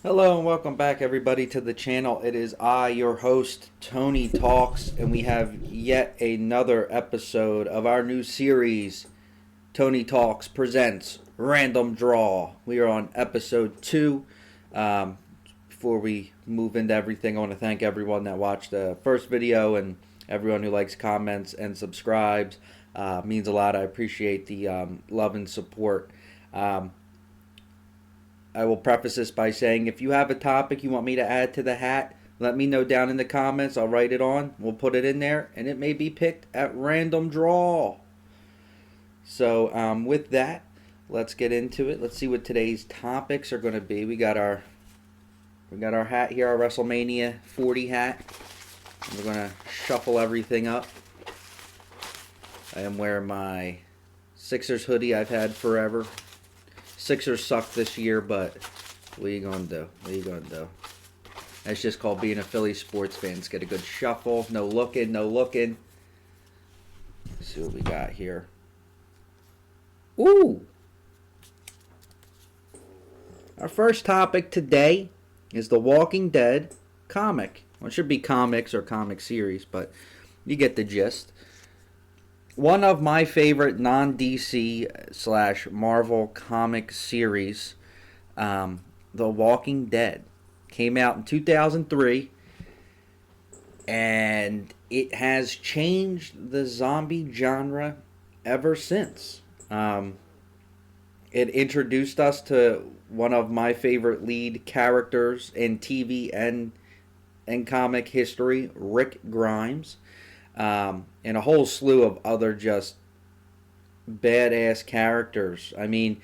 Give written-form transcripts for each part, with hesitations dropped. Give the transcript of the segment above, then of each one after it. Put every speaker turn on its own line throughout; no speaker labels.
Hello and welcome back, everybody, to the channel. It is I, your host, Tony Talks, and we have yet another episode of our new series, Tony Talks Presents Random Draw. We are on episode 2. Before we move into everything, I want to thank everyone that watched the first video and everyone who likes, comments, and subscribes. Means a lot. I appreciate the love and support. I will preface this by saying if you have a topic you want me to add to the hat, let me know down in the comments. I'll write it on. We'll put it in there, and it may be picked at random draw. So with that, let's get into it. Let's see what today's topics are going to be. We got our hat here, our WrestleMania 40 hat. We're going to shuffle everything up. I am wearing my Sixers hoodie I've had forever. Sixers suck this year, but what are you going to do? What are you going to do? That's just called being a Philly sports fan. Let's get a good shuffle. No looking, no looking. Let's see what we got here. Ooh! Our first topic today is the Walking Dead comic. Well, it should be comics or comic series, but you get the gist. One of my favorite non-DC / Marvel comic series, The Walking Dead, came out in 2003, and it has changed the zombie genre ever since. It introduced us to one of my favorite lead characters in TV and comic history, Rick Grimes. And a whole slew of other just badass characters. I mean,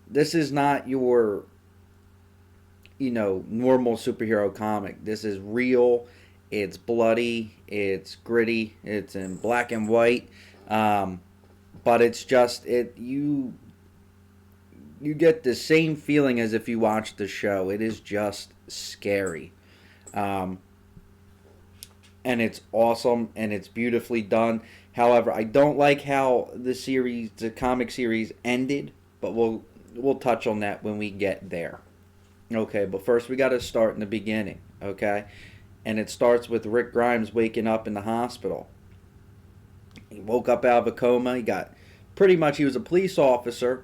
this is not your, normal superhero comic. This is real. It's bloody. It's gritty. It's in black and white. But it's just you get the same feeling as if you watched the show. It is just scary. And it's awesome and it's beautifully done. However, I don't like how the comic series ended, but we'll touch on that when we get there. Okay, but first we got to start in the beginning, okay? And it starts with Rick Grimes waking up in the hospital. He woke up out of a coma. He was a police officer,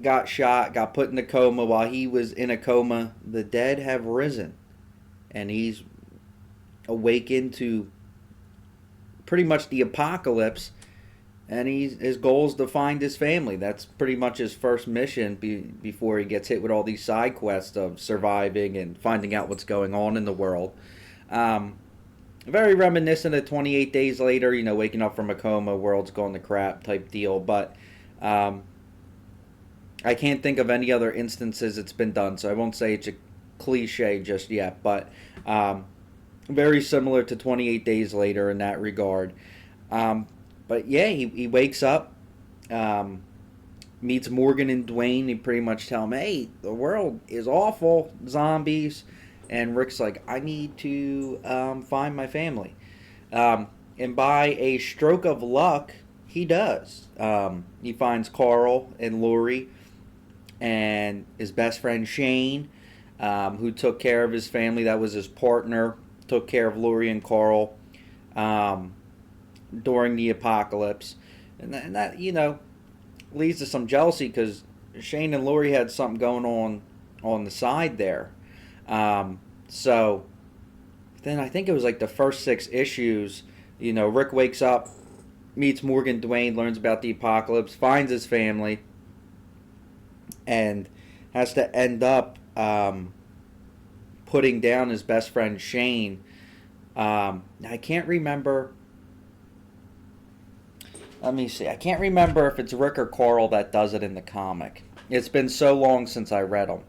got shot, got put in a coma. While he was in a coma, the dead have risen, and he's awakened to pretty much the apocalypse, and his goal is to find his family. That's pretty much his first mission before he gets hit with all these side quests of surviving and finding out what's going on in the world. Very reminiscent of 28 Days Later, waking up from a coma, world's going to crap type deal, but I can't think of any other instances it's been done, so I won't say it's a cliche just yet, but very similar to 28 Days Later in that regard. But yeah, he wakes up, meets Morgan and Dwayne. They pretty much tell him, hey, the world is awful, zombies. And Rick's like, I need to find my family. And by a stroke of luck, he does. He finds Carl and Lori and his best friend Shane, who took care of his family. That was his partner. Took care of Lori and Carl during the apocalypse. And that leads to some jealousy because Shane and Lori had something going on the side there. So then I think it was like the first 6 issues, Rick wakes up, meets Morgan Dwayne, learns about the apocalypse, finds his family, and has to end up putting down his best friend Shane. I can't remember. Let me see. I can't remember if it's Rick or Carl that does it in the comic. It's been so long since I read them.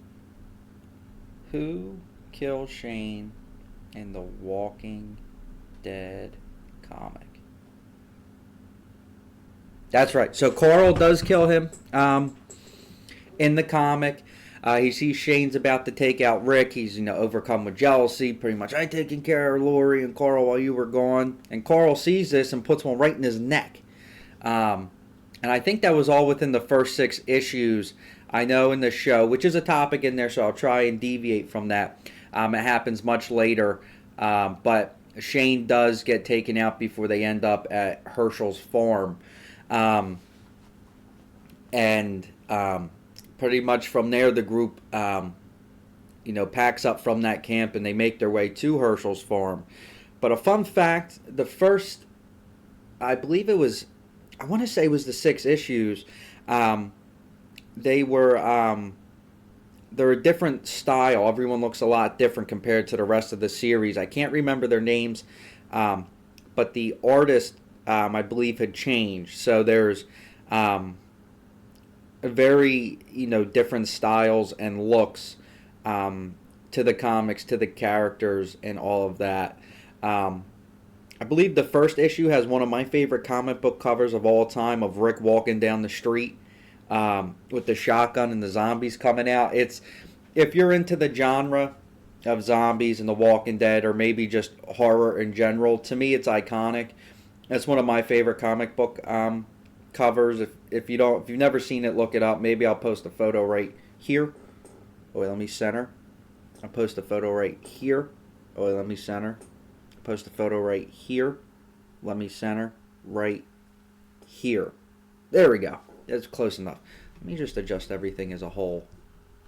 Who killed Shane in the Walking Dead comic? That's right. So Carl does kill him in the comic. He sees Shane's about to take out Rick. He's, overcome with jealousy. Pretty much, I taking care of Lori and Carl while you were gone. And Carl sees this and puts one right in his neck. And I think that was all within the first 6 issues. I know in the show, which is a topic in there, so I'll try and deviate from that. It happens much later, but Shane does get taken out before they end up at Herschel's farm. Um, and pretty much from there, the group, packs up from that camp and they make their way to Herschel's farm. But a fun fact: the first, I believe it was, I want to say it was the 6 issues. Um, they were they're a different style. Everyone looks a lot different compared to the rest of the series. I can't remember their names, but the artist, I believe, had changed. So there's a very different styles and looks to the comics, to the characters, and all of that. I believe the first issue has one of my favorite comic book covers of all time of Rick walking down the street with the shotgun and the zombies coming out. It's, if you're into the genre of zombies and The Walking Dead, or maybe just horror in general, to me it's iconic. It's one of my favorite comic book covers. If you've never seen it, look it up. Maybe I'll post a photo right here. Oh wait, let me center. I'll post a photo right here. Oh wait, let me center. Post a photo right here. Let me center right here. There we go. That's close enough. Let me just adjust everything as a whole.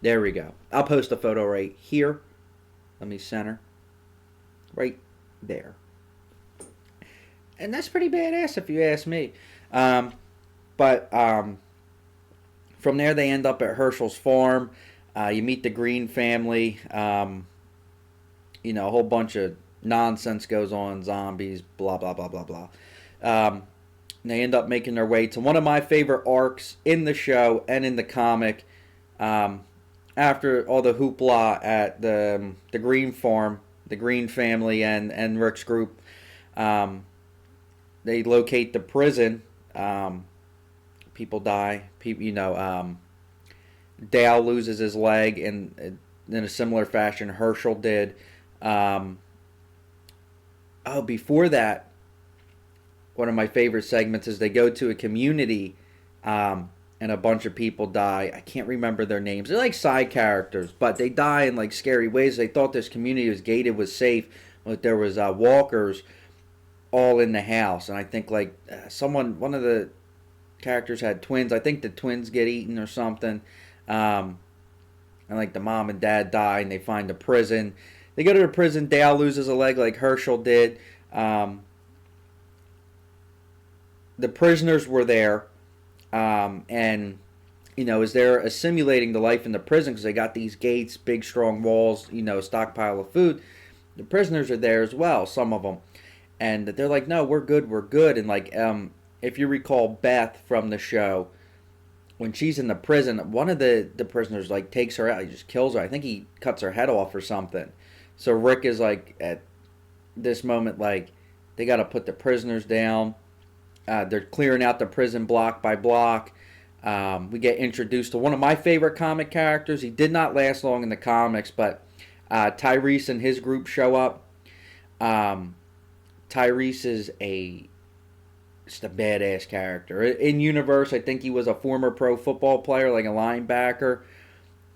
There we go. I'll post a photo right here. Let me center right there. And that's pretty badass if you ask me. But from there they end up at Herschel's farm. You meet the Green family. A whole bunch of nonsense goes on, zombies, blah, blah, blah, blah, blah. And they end up making their way to one of my favorite arcs in the show and in the comic. After all the hoopla at the Green farm, the Green family and Rick's group, they locate the prison. People die. Dale loses his leg in a similar fashion Herschel did. Before that, one of my favorite segments is they go to a community and a bunch of people die. I can't remember their names. They're like side characters, but they die in like scary ways. They thought this community was gated, was safe, but there was walkers all in the house. And I think like one of the characters had twins. I think the twins get eaten or something. And like the mom and dad die and they find the prison. They go to the prison. Dale loses a leg like Herschel did. The prisoners were there. And, as they're assimilating the life in the prison, because they got these gates, big, strong walls, stockpile of food. The prisoners are there as well, some of them. And they're like, no, we're good, we're good. And, like, if you recall Beth from the show, when she's in the prison, one of the prisoners, like, takes her out. He just kills her. I think he cuts her head off or something. So Rick is like, at this moment, like, they got to put the prisoners down. They're clearing out the prison block by block. We get introduced to one of my favorite comic characters. He did not last long in the comics, but Tyrese and his group show up. Tyrese is just a badass character. In universe, I think he was a former pro football player, like a linebacker.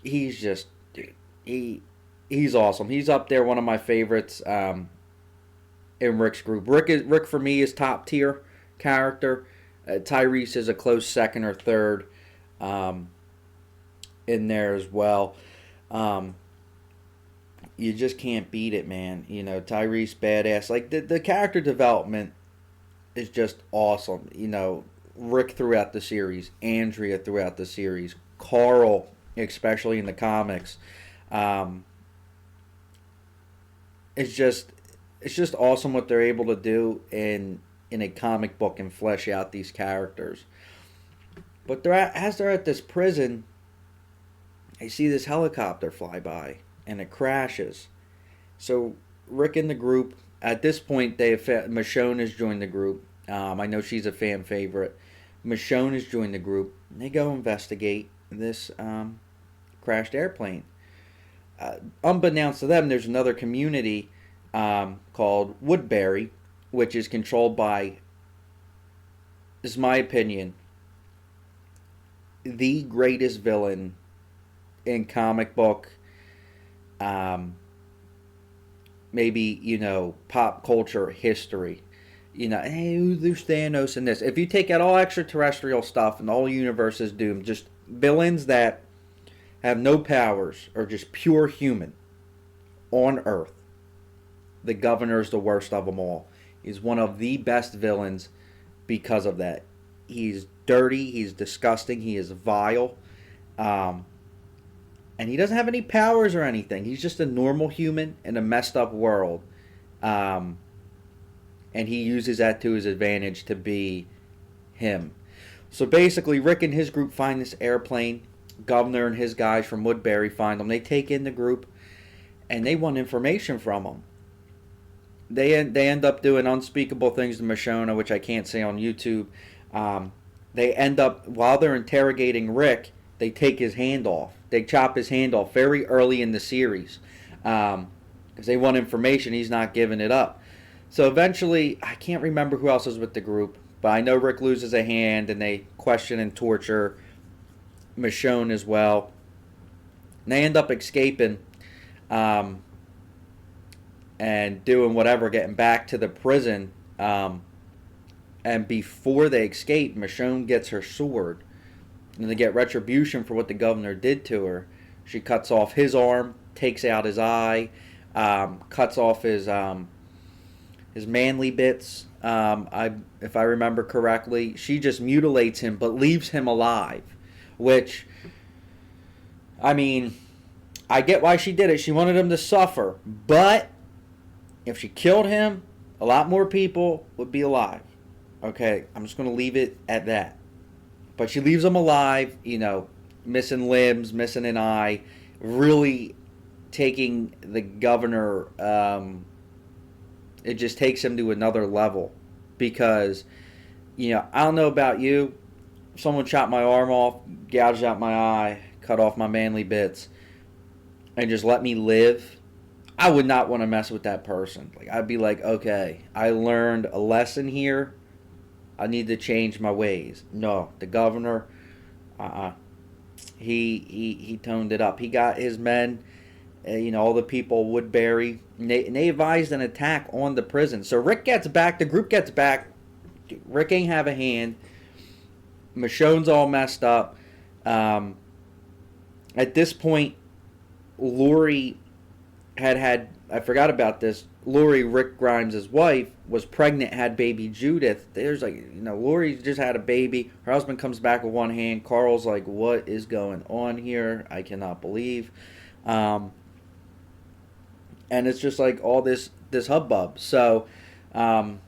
He's just, dude, he's awesome. He's up there, one of my favorites in Rick's group. Rick for me is top tier character. Tyrese is a close second or third in there as well. You just can't beat it, man. Tyrese badass. Like the character development is just awesome. Rick throughout the series, Andrea throughout the series, Carl especially in the comics. It's just awesome what they're able to do in a comic book and flesh out these characters. But as they're at this prison, they see this helicopter fly by and it crashes. So Rick and the group, at this point, Michonne has joined the group. I know she's a fan favorite. Michonne has joined the group. They go investigate this crashed airplane. Unbeknownst to them, there's another community called Woodbury, which is controlled by, this is my opinion, the greatest villain in comic book, um, maybe, pop culture history. Hey, there's Thanos in this. If you take out all extraterrestrial stuff and all universes doomed, just villains that have no powers or just pure human on Earth, the Governor's the worst of them all. He's one of the best villains because of that. He's dirty, he's disgusting, he is vile, um, and he doesn't have any powers or anything. He's just a normal human in a messed up world. Um, and he uses that to his advantage to be him. So basically, Rick and his group find this airplane. Governor and his guys from Woodbury find them. They take in the group, and they want information from them. They end up doing unspeakable things to Michonne, which I can't say on YouTube. They end up, while they're interrogating Rick, they take his hand off. They chop his hand off very early in the series because they want information. He's not giving it up. So eventually, I can't remember who else is with the group, but I know Rick loses a hand, and they question and torture Michonne as well. And they end up escaping and doing whatever, getting back to the prison. And before they escape, Michonne gets her sword. And they get retribution for what the governor did to her. She cuts off his arm, takes out his eye, cuts off his manly bits. If I remember correctly, she just mutilates him but leaves him alive. Which, I mean, I get why she did it. She wanted him to suffer. But if she killed him, a lot more people would be alive. Okay, I'm just going to leave it at that. But she leaves him alive, missing limbs, missing an eye, really taking the governor, it just takes him to another level. Because, I don't know about you, if someone chopped my arm off, gouged out my eye, cut off my manly bits, and just let me live, I would not want to mess with that person. I'd be like, okay, I learned a lesson here. I need to change my ways. No, the governor, he toned it up. He got his men, all the people, Woodbury, and they advised an attack on the prison. So Rick gets back, the group gets back. Rick ain't have a hand. Michonne's all messed up. At this point, Lori had I forgot about this. Lori, Rick Grimes' wife, was pregnant, had baby Judith. There's Lori just had a baby. Her husband comes back with one hand. Carl's like, what is going on here? I cannot believe. And it's just like all this hubbub. So, the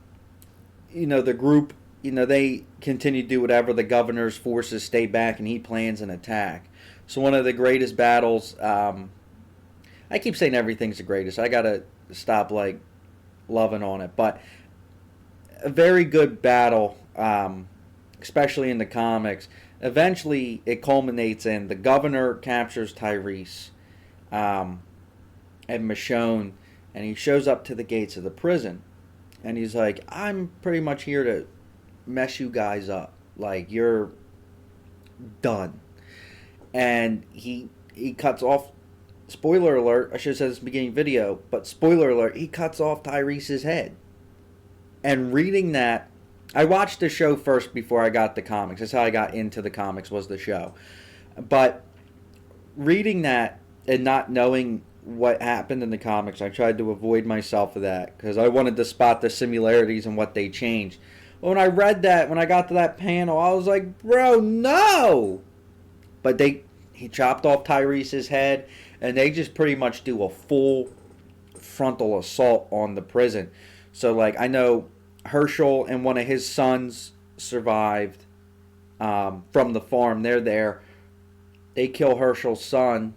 group, they continue to do whatever. The governor's forces stay back, and he plans an attack. So one of the greatest battles, I keep saying everything's the greatest. I gotta stop loving on it, but a very good battle, especially in the comics. Eventually, it culminates in the governor captures Tyrese and Michonne, and he shows up to the gates of the prison, and he's like, "I'm pretty much here to mess you guys up. You're done." And he cuts off. Spoiler alert, I should have said this in the beginning video, but spoiler alert, he cuts off Tyrese's head. And reading that, I watched the show first before I got the comics. That's how I got into the comics, was the show. But reading that and not knowing what happened in the comics, I tried to avoid myself of that because I wanted to spot the similarities and what they changed. But when I read that, when I got to that panel, I was like, bro, no! But he chopped off Tyrese's head, and they just pretty much do a full frontal assault on the prison. So, I know Herschel and one of his sons survived from the farm. They're there. They kill Herschel's son.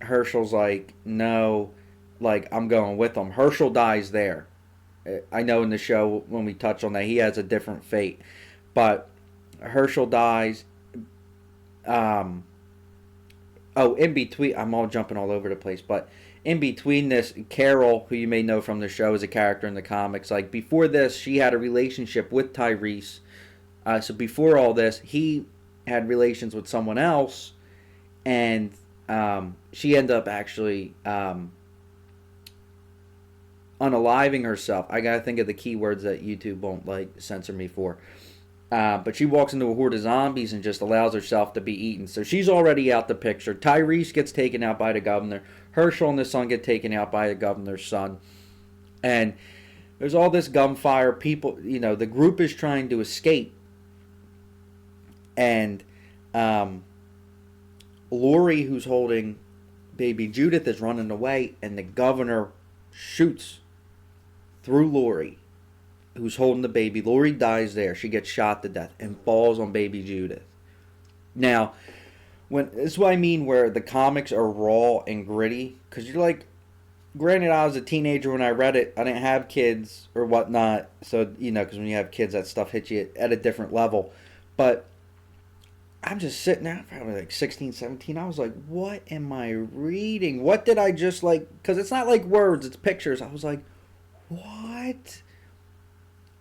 Herschel's like, no, I'm going with them. Herschel dies there. I know in the show, when we touch on that, he has a different fate. But Herschel dies. In between, I'm all jumping all over the place, but in between this, Carol, who you may know from the show, is a character in the comics. Before this, she had a relationship with Tyrese. So before all this, he had relations with someone else, and she ended up actually unaliving herself. I gotta think of the keywords that YouTube won't like censor me for. But she walks into a horde of zombies and just allows herself to be eaten. So she's already out the picture. Tyrese gets taken out by the governor. Hershel and his son get taken out by the governor's son. And there's all this gunfire. People, the group is trying to escape. And Lori, who's holding baby Judith, is running away. And the governor shoots through Lori, who's holding the baby. Lori dies there. She gets shot to death and falls on baby Judith. Now, this is what I mean where the comics are raw and gritty. Because you're like, granted, I was a teenager when I read it. I didn't have kids or whatnot. So, because when you have kids, that stuff hits you at a different level. But I'm just sitting there, probably like 16, 17. I was like, what am I reading? What did I just like? Because it's not like words, it's pictures. I was like, what?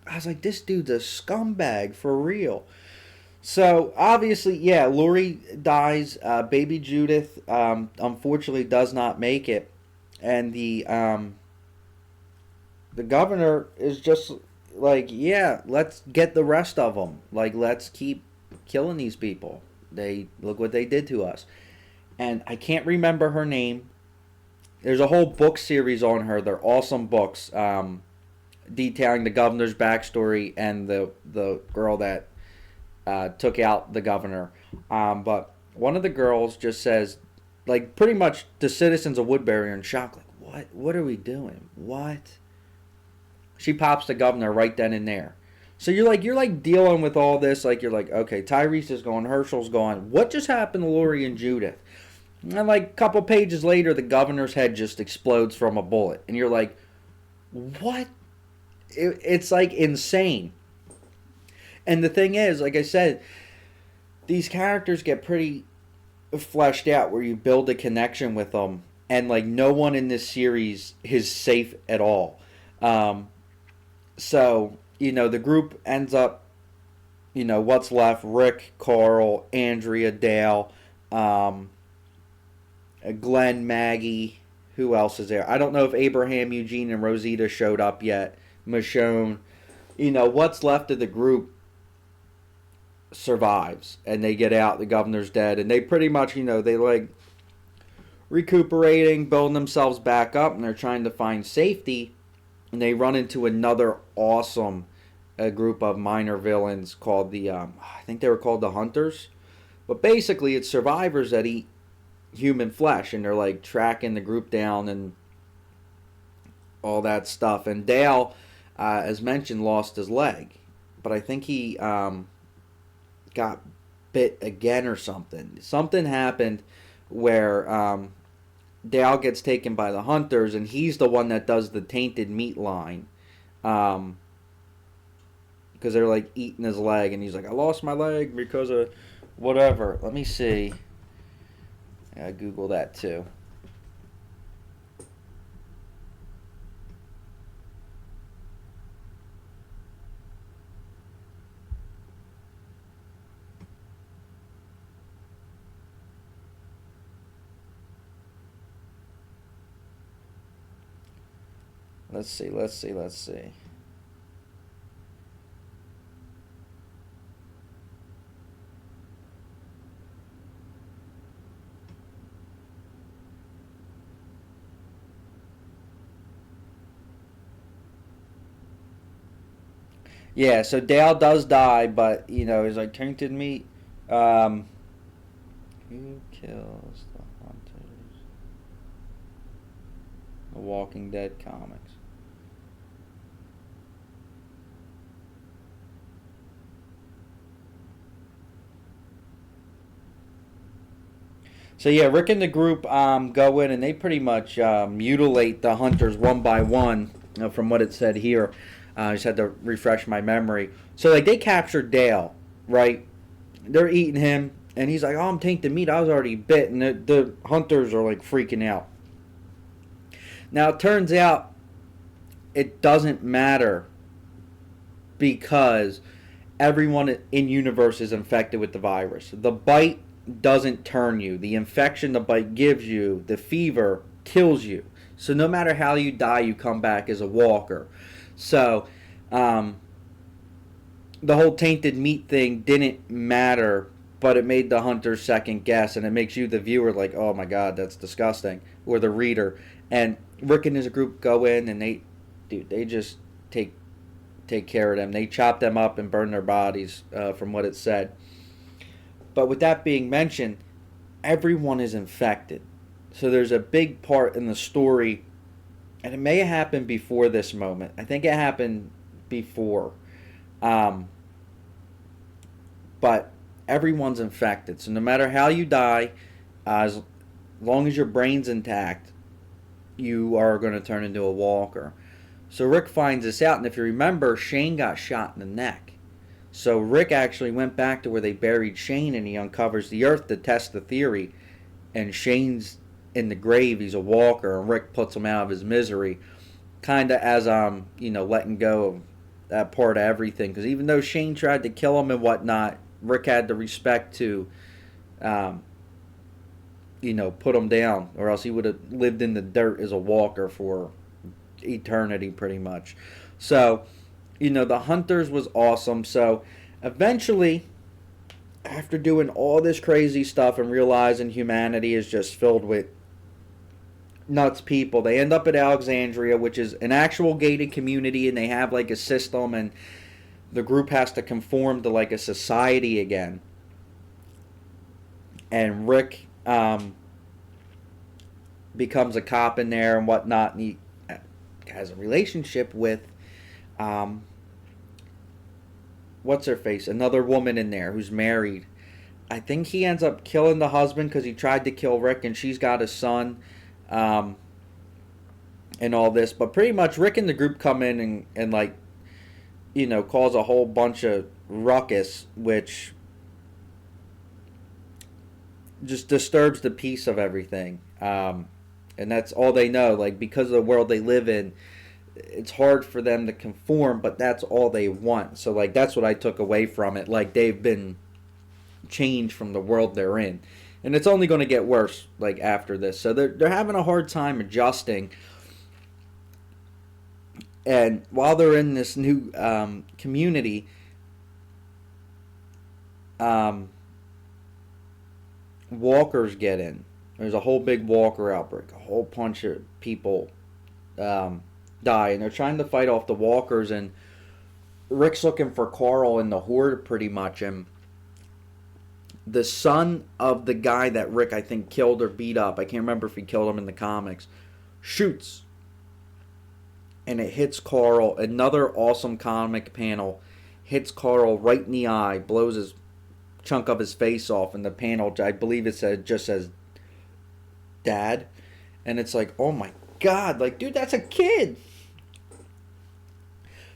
I was like, this dude's a scumbag for real. So, obviously, yeah, Lori dies. Baby Judith, unfortunately, does not make it. And the governor is just like, yeah, let's get the rest of them. Like, let's keep killing these people. Look what they did to us. And I can't remember her name. There's a whole book series on her. They're awesome books. Detailing the governor's backstory and the girl that took out the governor. But one of the girls just says, like, pretty much the citizens of Woodbury are in shock. Like, what are we doing? What? She pops the governor right then and there. So you're like dealing with all this. Like, you're like, okay, Tyrese is gone, Hershel's gone. What just happened to Lori and Judith? And like a couple pages later, the governor's head just explodes from a bullet. And you're like, what? It's like insane. And the thing is, like I said, these characters get pretty fleshed out where you build a connection with them. And like no one in this series is safe at all. So, the group ends up, what's left, Rick, Carl, Andrea, Dale, Glenn, Maggie, who else is there? I don't know if Abraham, Eugene, and Rosita showed up yet. Michonne. What's left of the group survives. And they get out, the governor's dead. And they pretty much, they like recuperating, building themselves back up, and they're trying to find safety. And they run into another awesome group of minor villains called I think they were called the Hunters. But basically, it's survivors that eat human flesh, and they're like tracking the group down and all that stuff. And Dale, as mentioned, lost his leg, but I think he got bit again or something. Something happened where Dale gets taken by the Hunters, and he's the one that does the tainted meat line. Because they're like eating his leg, and he's like, I lost my leg because of whatever. Let me see. I Google that too. Let's see. Yeah, so Dale does die, but, he's like, tainted meat. Who kills the Hunters? The Walking Dead comics. So yeah, Rick and the group go in and they pretty much mutilate the Hunters one by one, from what it said here. I just had to refresh my memory. So like they captured Dale, right? They're eating him, and he's like, "Oh, I'm tainted meat. I was already bit," and the Hunters are like freaking out. Now it turns out it doesn't matter because everyone in universe is infected with the virus. The bite doesn't turn you. The infection the bite gives you, the fever, kills you. So no matter how you die, you come back as a walker. So the whole tainted meat thing didn't matter, but it made the hunter second guess, and it makes you, the viewer, like, oh my god, that's disgusting, or the reader. And Rick and his group go in, and they just take care of them. They chop them up and burn their bodies, from what it said. But with that being mentioned, everyone is infected. So there's a big part in the story, and it may have happened before this moment. I think it happened before. But everyone's infected. So no matter how you die, as long as your brain's intact, you are going to turn into a walker. So Rick finds this out, and if you remember, Shane got shot in the neck. So Rick actually went back to where they buried Shane, and he uncovers the earth to test the theory. And Shane's in the grave, he's a walker, and Rick puts him out of his misery, kind of as letting go of that part of everything. Because even though Shane tried to kill him and whatnot, Rick had the respect to, put him down, or else he would have lived in the dirt as a walker for eternity, pretty much. So, the Hunters was awesome. So, eventually, after doing all this crazy stuff and realizing humanity is just filled with nuts people, they end up at Alexandria, which is an actual gated community, and they have like a system, and the group has to conform to like a society again. And Rick becomes a cop in there and whatnot, and he has a relationship with what's her face, another woman in there who's married. I think he ends up killing the husband because he tried to kill Rick, and she's got a son, and all this. But pretty much Rick and the group come in and like, cause a whole bunch of ruckus, which just disturbs the peace of everything. And that's all they know. Like, because of the world they live in, it's hard for them to conform, but that's all they want. So, like, that's what I took away from it. Like, they've been changed from the world they're in. And it's only going to get worse, like, after this. So they're having a hard time adjusting. And while they're in this new community, walkers get in. There's a whole big walker outbreak. A whole bunch of people die, and they're trying to fight off the walkers. And Rick's looking for Carl and the Horde, pretty much. And the son of the guy that Rick, I think, killed or beat up, I can't remember if he killed him in the comics, shoots. And it hits Carl. Another awesome comic panel. Hits Carl right in the eye. Blows his chunk of his face off. And the panel, I believe it just says Dad. And it's like, oh my god. Like, dude, that's a kid.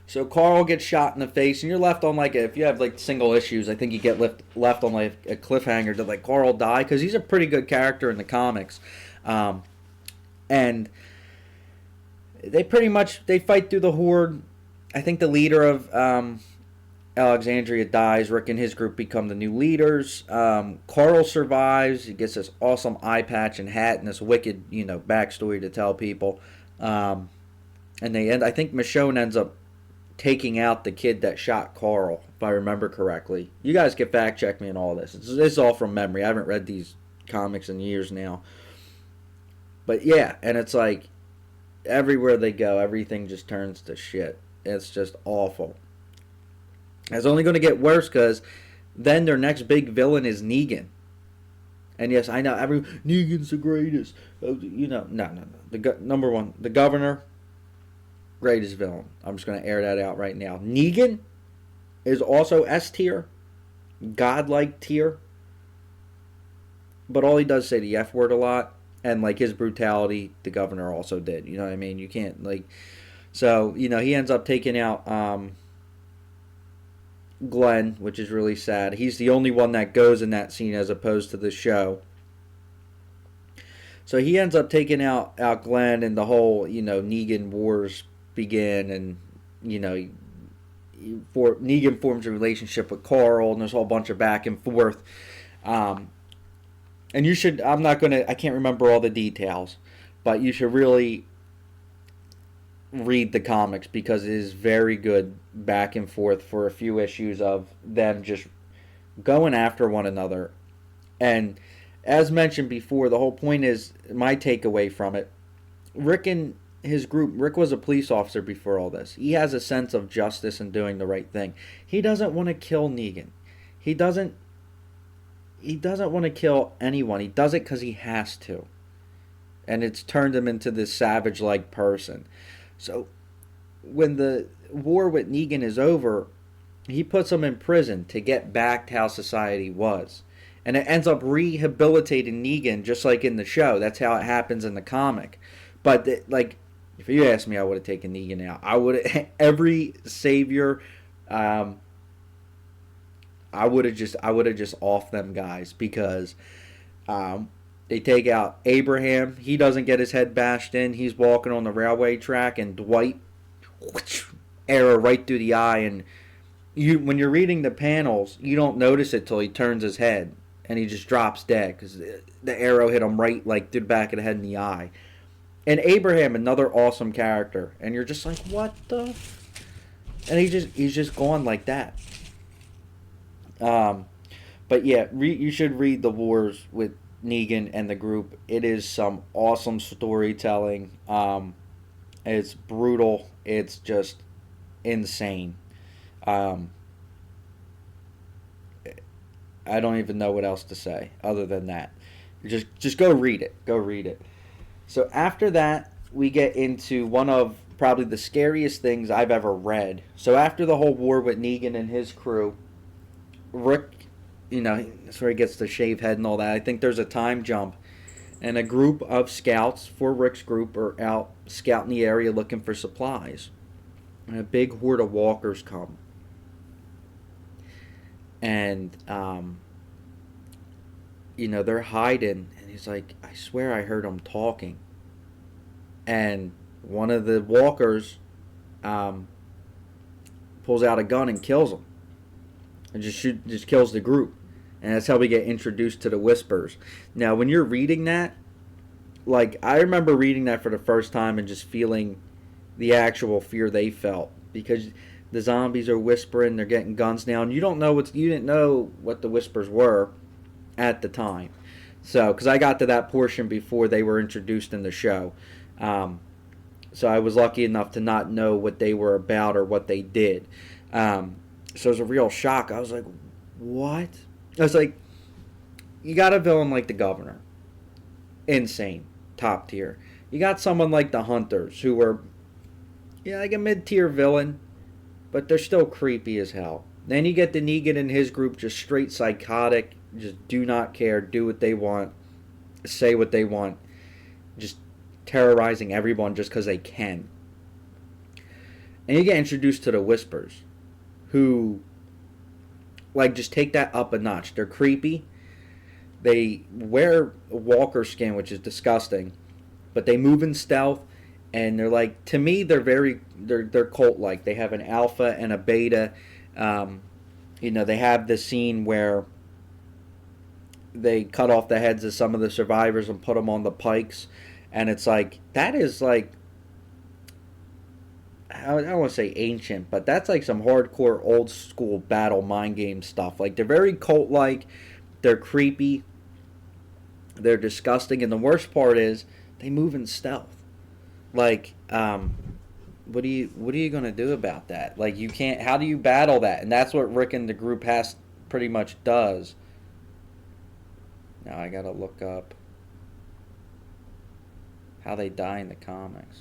So Carl gets shot in the face. And you're left on like, if you have like single issues, I think you get left on like a cliffhanger to like Carl die. Because he's a pretty good character in the comics. And they pretty much, they fight through the Horde. I think the leader of Alexandria dies. Rick and his group become the new leaders. Carl survives. He gets this awesome eye patch and hat and this wicked, backstory to tell people. And they end, I think Michonne ends up taking out the kid that shot Carl, if I remember correctly. You guys can fact check me on all this. It's all from memory. I haven't read these comics in years now. But yeah, and it's like, everywhere they go, everything just turns to shit. It's just awful. It's only going to get worse because then their next big villain is Negan. And yes, I know, Negan's the greatest. No. Number one, the governor, greatest villain. I'm just going to air that out right now. Negan is also S tier, godlike tier. But all he does is say the F word a lot. And, like, his brutality, the governor also did. You know what I mean? You can't, like... So, he ends up taking out Glenn, which is really sad. He's the only one that goes in that scene as opposed to the show. So, he ends up taking out Glenn, and the whole, Negan wars begin. And, for Negan forms a relationship with Carl, and there's a whole bunch of back and forth. Um, and you should. I'm not gonna. I can't remember all the details, but you should really read the comics because it is very good back and forth for a few issues of them just going after one another. And as mentioned before, the whole point is my takeaway from it. Rick and his group, Rick was a police officer before all this. He has a sense of justice and doing the right thing. He doesn't want to kill Negan. He doesn't want to kill anyone. He does it because he has to. And it's turned him into this savage like person. So when the war with Negan is over, he puts him in prison to get back to how society was. And it ends up rehabilitating Negan just like in the show. That's how it happens in the comic. But like, if you asked me, I would have taken Negan out. I would every savior. I would have just offed them guys because they take out Abraham. He doesn't get his head bashed in. He's walking on the railway track, and Dwight arrow right through the eye. And when you're reading the panels, you don't notice it till he turns his head and he just drops dead because the arrow hit him right like through the back of the head and the eye. And Abraham, another awesome character, and you're just like, what the? And he's just gone like that. But yeah, you should read The Wars with Negan and the group. It is some awesome storytelling. It's brutal. It's just insane. I don't even know what else to say other than that. Just go read it. Go read it. So after that, we get into one of probably the scariest things I've ever read. So after the whole war with Negan and his crew, Rick, that's where he gets the shaved head and all that. I think there's a time jump. And a group of scouts for Rick's group are out scouting the area looking for supplies. And a big horde of walkers come. And, they're hiding. And he's like, I swear I heard them talking. And one of the walkers pulls out a gun and kills him. And just kills the group. And that's how we get introduced to the Whispers. Now, when you're reading that, like, I remember reading that for the first time and just feeling the actual fear they felt. Because the zombies are whispering, they're getting guns now, and you didn't know what the Whispers were at the time. So, because I got to that portion before they were introduced in the show. So I was lucky enough to not know what they were about or what they did. So it was a real shock. I was like, what? I was like, you got a villain like the Governor. Insane. Top tier. You got someone like the Hunters, who were, like a mid-tier villain, but they're still creepy as hell. Then you get the Negan and his group, just straight psychotic, just do not care, do what they want, say what they want, just terrorizing everyone just because they can. And you get introduced to the Whispers, who, just take that up a notch. They're creepy. They wear walker skin, which is disgusting, but they move in stealth, and they're like, to me, they're cult-like. They have an alpha and a beta. They have this scene where they cut off the heads of some of the survivors and put them on the pikes, and it's like, that is like, I don't want to say ancient, but that's like some hardcore old school battle mind game stuff. Like, they're very cult-like, they're creepy, they're disgusting, and the worst part is they move in stealth. Like, what are you gonna do about that? Like, you can't. How do you battle that? And that's what Rick and the group pretty much does. Now I gotta look up how they die in the comics.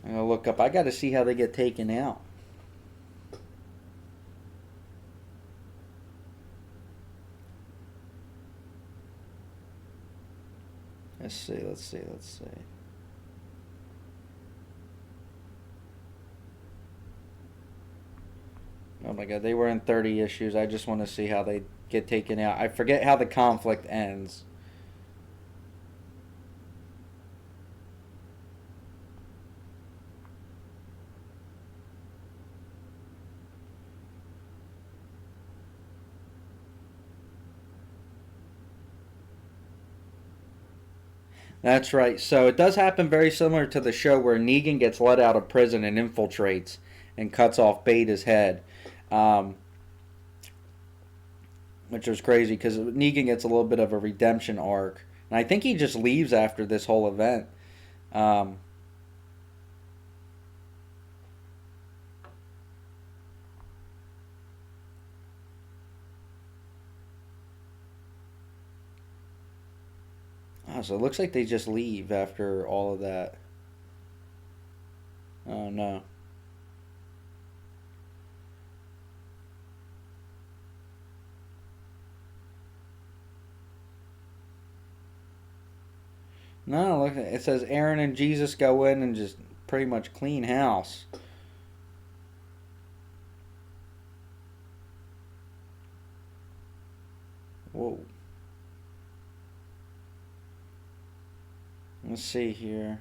I'm gonna look up. I gotta see how they get taken out. Let's see. Oh my god, they were in 30 issues. I just want to see how they get taken out. I forget how the conflict ends. That's right. So it does happen very similar to the show where Negan gets let out of prison and infiltrates and cuts off Beta's head, um, which was crazy because Negan gets a little bit of a redemption arc, and I think he just leaves after this whole event. Um, so it looks like they just leave after all of that. Oh no. No, look, it says Aaron and Jesus go in and just pretty much clean house. Whoa. Let's see here.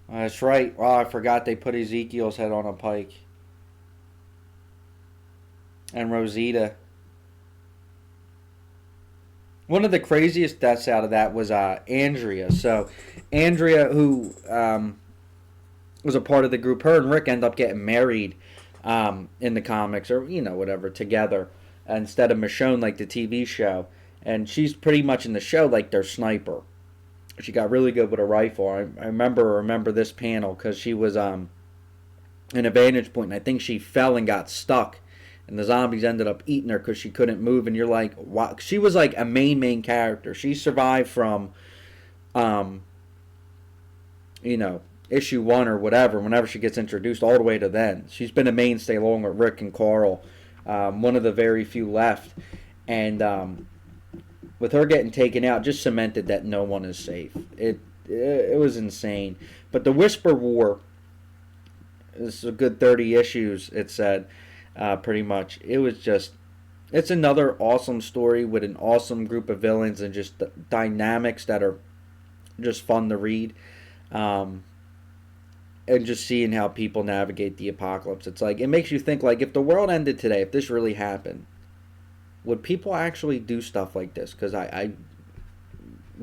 That's right. Oh, I forgot they put Ezekiel's head on a pike. And Rosita. One of the craziest deaths out of that was Andrea. So, Andrea, who was a part of the group, her and Rick end up getting married in the comics, or whatever, together instead of Michonne like the TV show. And she's pretty much in the show like their sniper. She got really good with a rifle. I remember this panel because she was in a vantage point, and I think she fell and got stuck, and the zombies ended up eating her because she couldn't move. And you're like, wow, she was like a main character. She survived from, um, issue 1 or whatever. Whenever she gets introduced, all the way to then, she's been a mainstay along with Rick and Carl, one of the very few left, and with her getting taken out, just cemented that no one is safe. It was insane. But the Whisper War is a good 30 issues. It said, pretty much. It's another awesome story with an awesome group of villains and just dynamics that are just fun to read. And just seeing how people navigate the apocalypse. It's like, it makes you think, like, if the world ended today, if this really happened, would people actually do stuff like this? Because I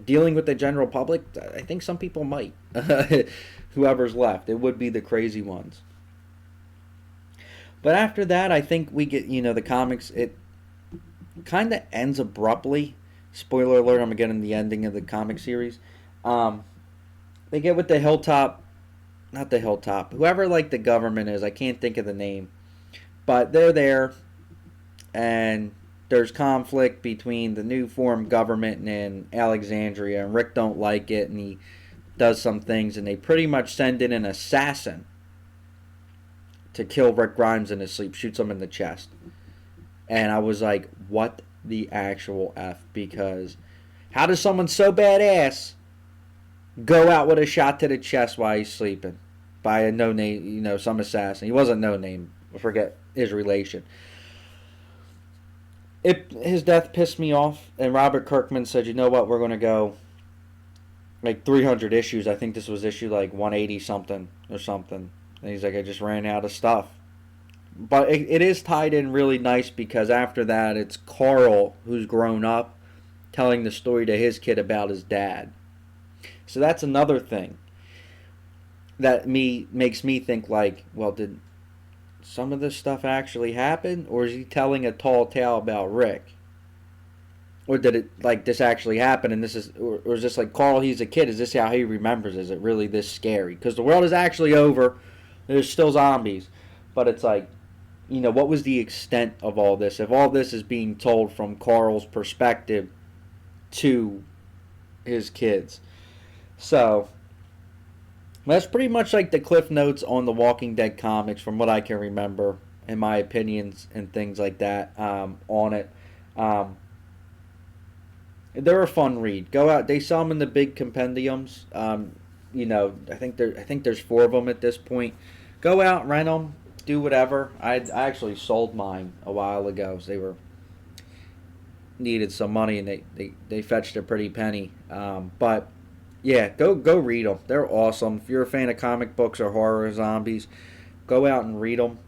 dealing with the general public, I think some people might. Whoever's left, it would be the crazy ones. But after that, I think we get, the comics, it kind of ends abruptly. Spoiler alert, I'm getting the ending of the comic series. They get with the Hilltop, not the Hilltop, whoever like the government is, I can't think of the name. But they're there, and there's conflict between the new formed government and Alexandria, and Rick don't like it, and he does some things, and they pretty much send in an assassin to kill Rick Grimes in his sleep, shoots him in the chest. And I was like, what the actual F? Because how does someone so badass go out with a shot to the chest while he's sleeping by a no name, some assassin? He wasn't no name. I forget his relation. His death pissed me off, and Robert Kirkman said, you know what, we're going to go like 300 issues. I think this was issue like 180 something or something. And he's like, I just ran out of stuff. But it is tied in really nice because after that, it's Carl, who's grown up, telling the story to his kid about his dad. So that's another thing that makes me think like, well, did some of this stuff actually happen, or is he telling a tall tale about Rick? Or did it, like, this actually happen, and this is, or is this like Carl, he's a kid, is this how he remembers? Is it really this scary? Because the world is actually over, there's still zombies, but it's like, what was the extent of all this? If all this is being told from Carl's perspective to his kids. So, that's pretty much like the Cliff Notes on the Walking Dead comics from what I can remember, and my opinions and things like that on it. They're a fun read. Go out. They sell them in the big compendiums. I think there's 4 of them at this point. Go out, rent them. do whatever. I actually sold mine a while ago. So they were needed some money, and they fetched a pretty penny. But yeah, go read them. They're awesome. If you're a fan of comic books or horror or zombies, go out and read them.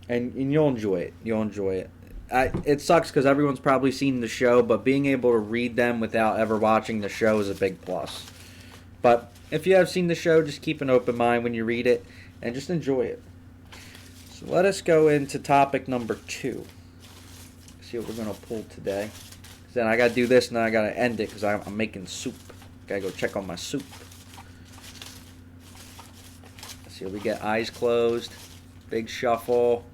And you'll enjoy it. You'll enjoy it. It sucks because everyone's probably seen the show, but being able to read them without ever watching the show is a big plus. But if you have seen the show, just keep an open mind when you read it and just enjoy it. So let us go into topic number 2. See what we're going to pull today. Then I got to do this and then I got to end it because I'm making soup. Got to go check on my soup. Let's see what we get. Eyes closed. Big shuffle.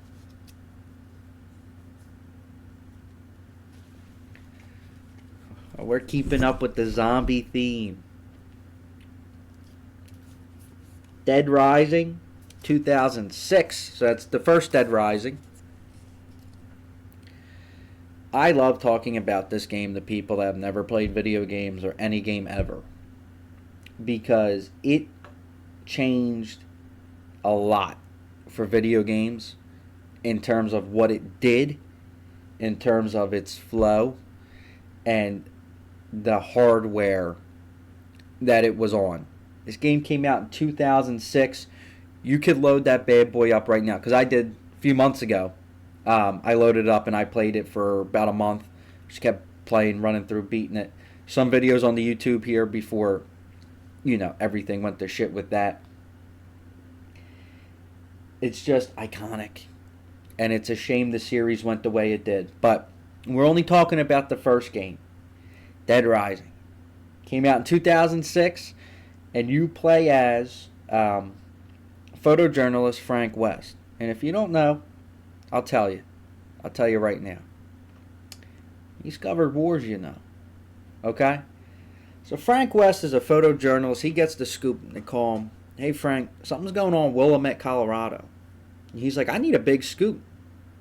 We're keeping up with the zombie theme. Dead Rising, 2006. So that's the first Dead Rising. I love talking about this game to people that have never played video games or any game ever. Because it changed a lot for video games in terms of what it did, in terms of its flow, and the hardware that it was on. This game came out in 2006. You could load that bad boy up right now, because I did a few months ago. I loaded it up and I played it for about a month. Just kept playing, running through, beating it. Some videos on the YouTube here before, everything went to shit with that. It's just iconic. And it's a shame the series went the way it did. But we're only talking about the first game. Dead Rising. Came out in 2006, and you play as photojournalist Frank West. And if you don't know, I'll tell you. I'll tell you right now. He's covered wars, Okay? So Frank West is a photojournalist. He gets the scoop. They call him, "Hey Frank, something's going on in Willamette, Colorado." And he's like, "I need a big scoop."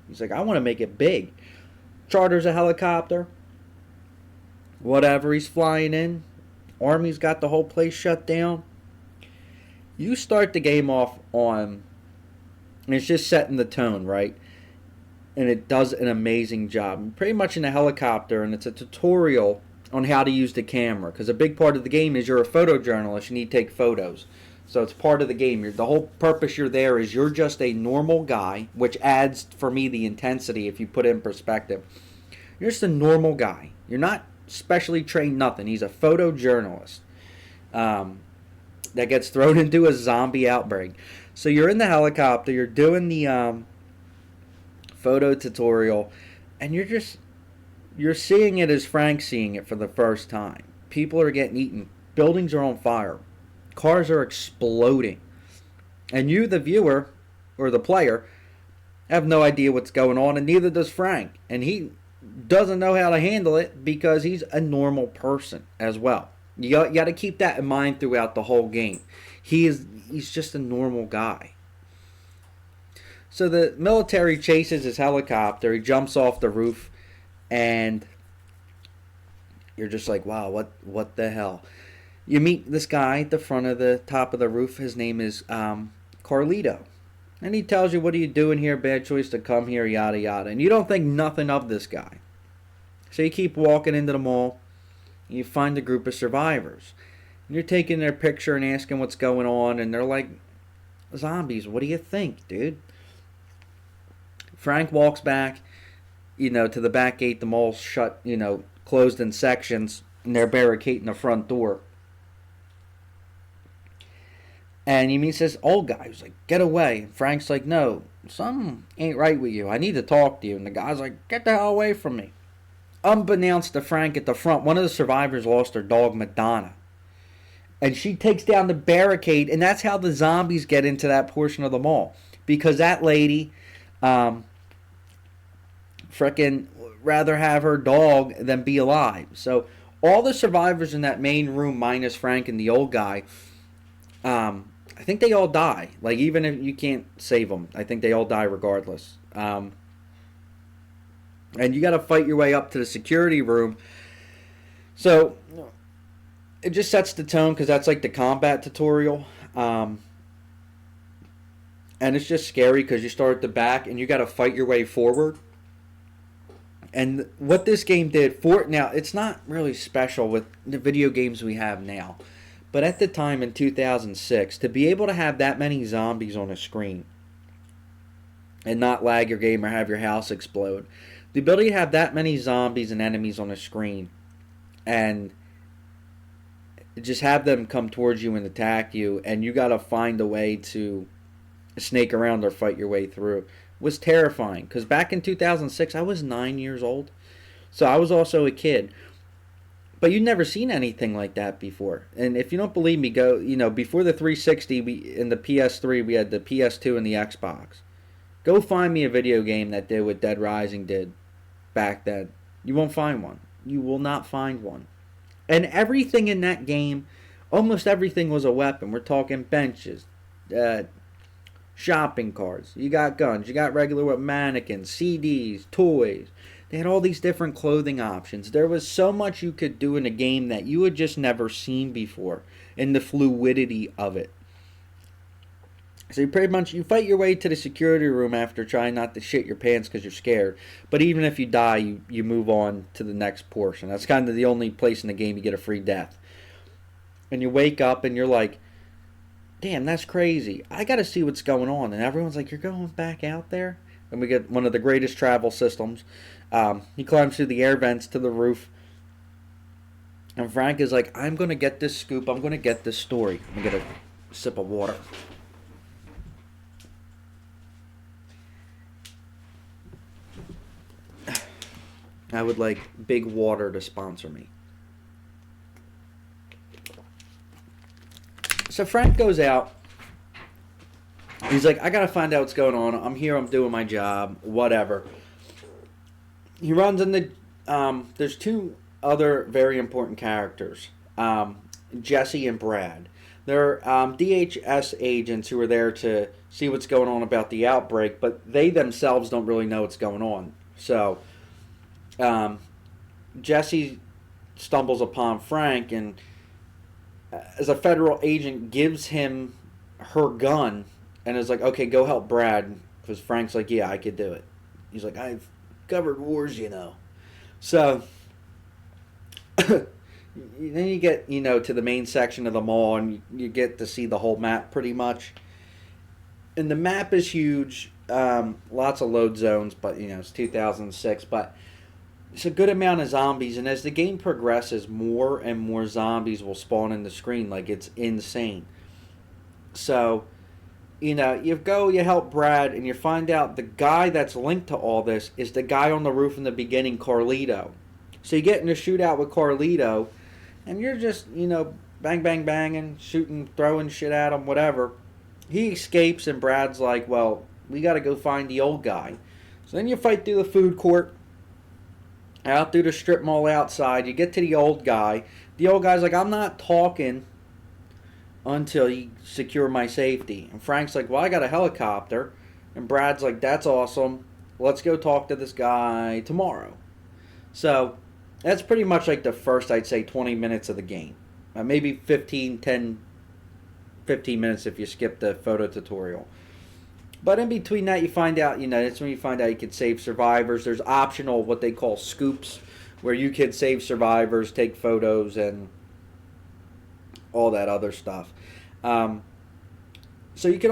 He's like, "I want to make it big." Charters a helicopter. Whatever, he's flying in. Army's got the whole place shut down. You start the game off on, and it's just setting the tone, right? And it does an amazing job. Pretty much in a helicopter, and it's a tutorial on how to use the camera. Because a big part of the game is you're a photojournalist. You need to take photos. So it's part of the game. The whole purpose you're there is you're just a normal guy, which adds, for me, the intensity if you put it in perspective. You're just a normal guy. You're not specially trained nothing. He's a photojournalist that gets thrown into a zombie outbreak. So you're in the helicopter, you're doing the photo tutorial, and you're seeing it as Frank's seeing it for the first time. People are getting eaten. Buildings are on fire. Cars are exploding. And you, the viewer, or the player, have no idea what's going on, and neither does Frank. And he doesn't know how to handle it because he's a normal person as well. You got to keep that in mind throughout the whole game. He's just a normal guy. So the military chases his helicopter. He jumps off the roof, and you're just like, wow, what the hell? You meet this guy at the front of the top of the roof. His name is Carlito. And he tells you, "What are you doing here? Bad choice to come here, yada, yada." And you don't think nothing of this guy. So you keep walking into the mall. And you find a group of survivors. And you're taking their picture and asking what's going on. And they're like, "Zombies, what do you think, dude?" Frank walks back, to the back gate. The mall's shut, closed in sections. And they're barricading the front door. And he meets this old guy who's like, "Get away." And Frank's like, "No, something ain't right with you. I need to talk to you." And the guy's like, "Get the hell away from me." Unbeknownst to Frank at the front, one of the survivors lost her dog, Madonna. And she takes down the barricade, and that's how the zombies get into that portion of the mall. Because that lady frickin' rather have her dog than be alive. So all the survivors in that main room, minus Frank and the old guy, I think they all die. Like, even if you can't save them, I think they all die regardless. And you got to fight your way up to the security room. So it just sets the tone because that's like the combat tutorial. And it's just scary because you start at the back and you got to fight your way forward. And what this game did for now, it's not really special with the video games we have now. But at the time in 2006, to be able to have that many zombies on a screen and not lag your game or have your house explode, the ability to have that many zombies and enemies on a screen and just have them come towards you and attack you, and you got to find a way to snake around or fight your way through, was terrifying. Because back in 2006, I was 9 years old, so I was also a kid. But you'd never seen anything like that before. And if you don't believe me, go, before the 360 and the PS3, we had the PS2 and the Xbox. Go find me a video game that did what Dead Rising did back then. You won't find one. You will not find one. And everything in that game, almost everything was a weapon. We're talking benches, shopping carts. You got guns. You got regular mannequins, CDs, toys. They had all these different clothing options. There was so much you could do in a game that you had just never seen before, in the fluidity of it. So you fight your way to the security room after trying not to shit your pants because you're scared. But even if you die, you move on to the next portion. That's kind of the only place in the game you get a free death. And you wake up and you're like, damn, that's crazy. I got to see what's going on. And everyone's like, you're going back out there? And we get one of the greatest travel systems. He climbs through the air vents to the roof. And Frank is like, I'm going to get this scoop. I'm going to get this story. I'm going to get a sip of water. I would like Big Water to sponsor me. So Frank goes out. He's like, I gotta find out what's going on. I'm here, I'm doing my job, whatever. He runs into, there's two other very important characters, Jesse and Brad. They're DHS agents who are there to see what's going on about the outbreak, but they themselves don't really know what's going on. So, Jesse stumbles upon Frank and, as a federal agent, gives him her gun and is like, okay, go help Brad. Because Frank's like, yeah, I could do it. He's like, I've covered wars, So, then you get, to the main section of the mall and you get to see the whole map pretty much. And the map is huge. Lots of load zones, but, it's 2006. But it's a good amount of zombies, and as the game progresses, more and more zombies will spawn in the screen. Like, it's insane. So, you help Brad, and you find out the guy that's linked to all this is the guy on the roof in the beginning, Carlito. So you get in a shootout with Carlito, and you're just, bang, bang, banging, shooting, throwing shit at him, whatever. He escapes, and Brad's like, well, we got to go find the old guy. So then you fight through the food court, out through the strip mall outside. You get to the old guy. The old guy's like, I'm not talking until you secure my safety. And Frank's like, well, I got a helicopter. And Brad's like, that's awesome. Let's go talk to this guy tomorrow. So that's pretty much like the first, I'd say, 20 minutes of the game. Maybe 15 minutes if you skip the photo tutorial. But in between that, you find out, that's when you find out you can save survivors. There's optional, what they call scoops, where you can save survivors, take photos, and all that other stuff. So you can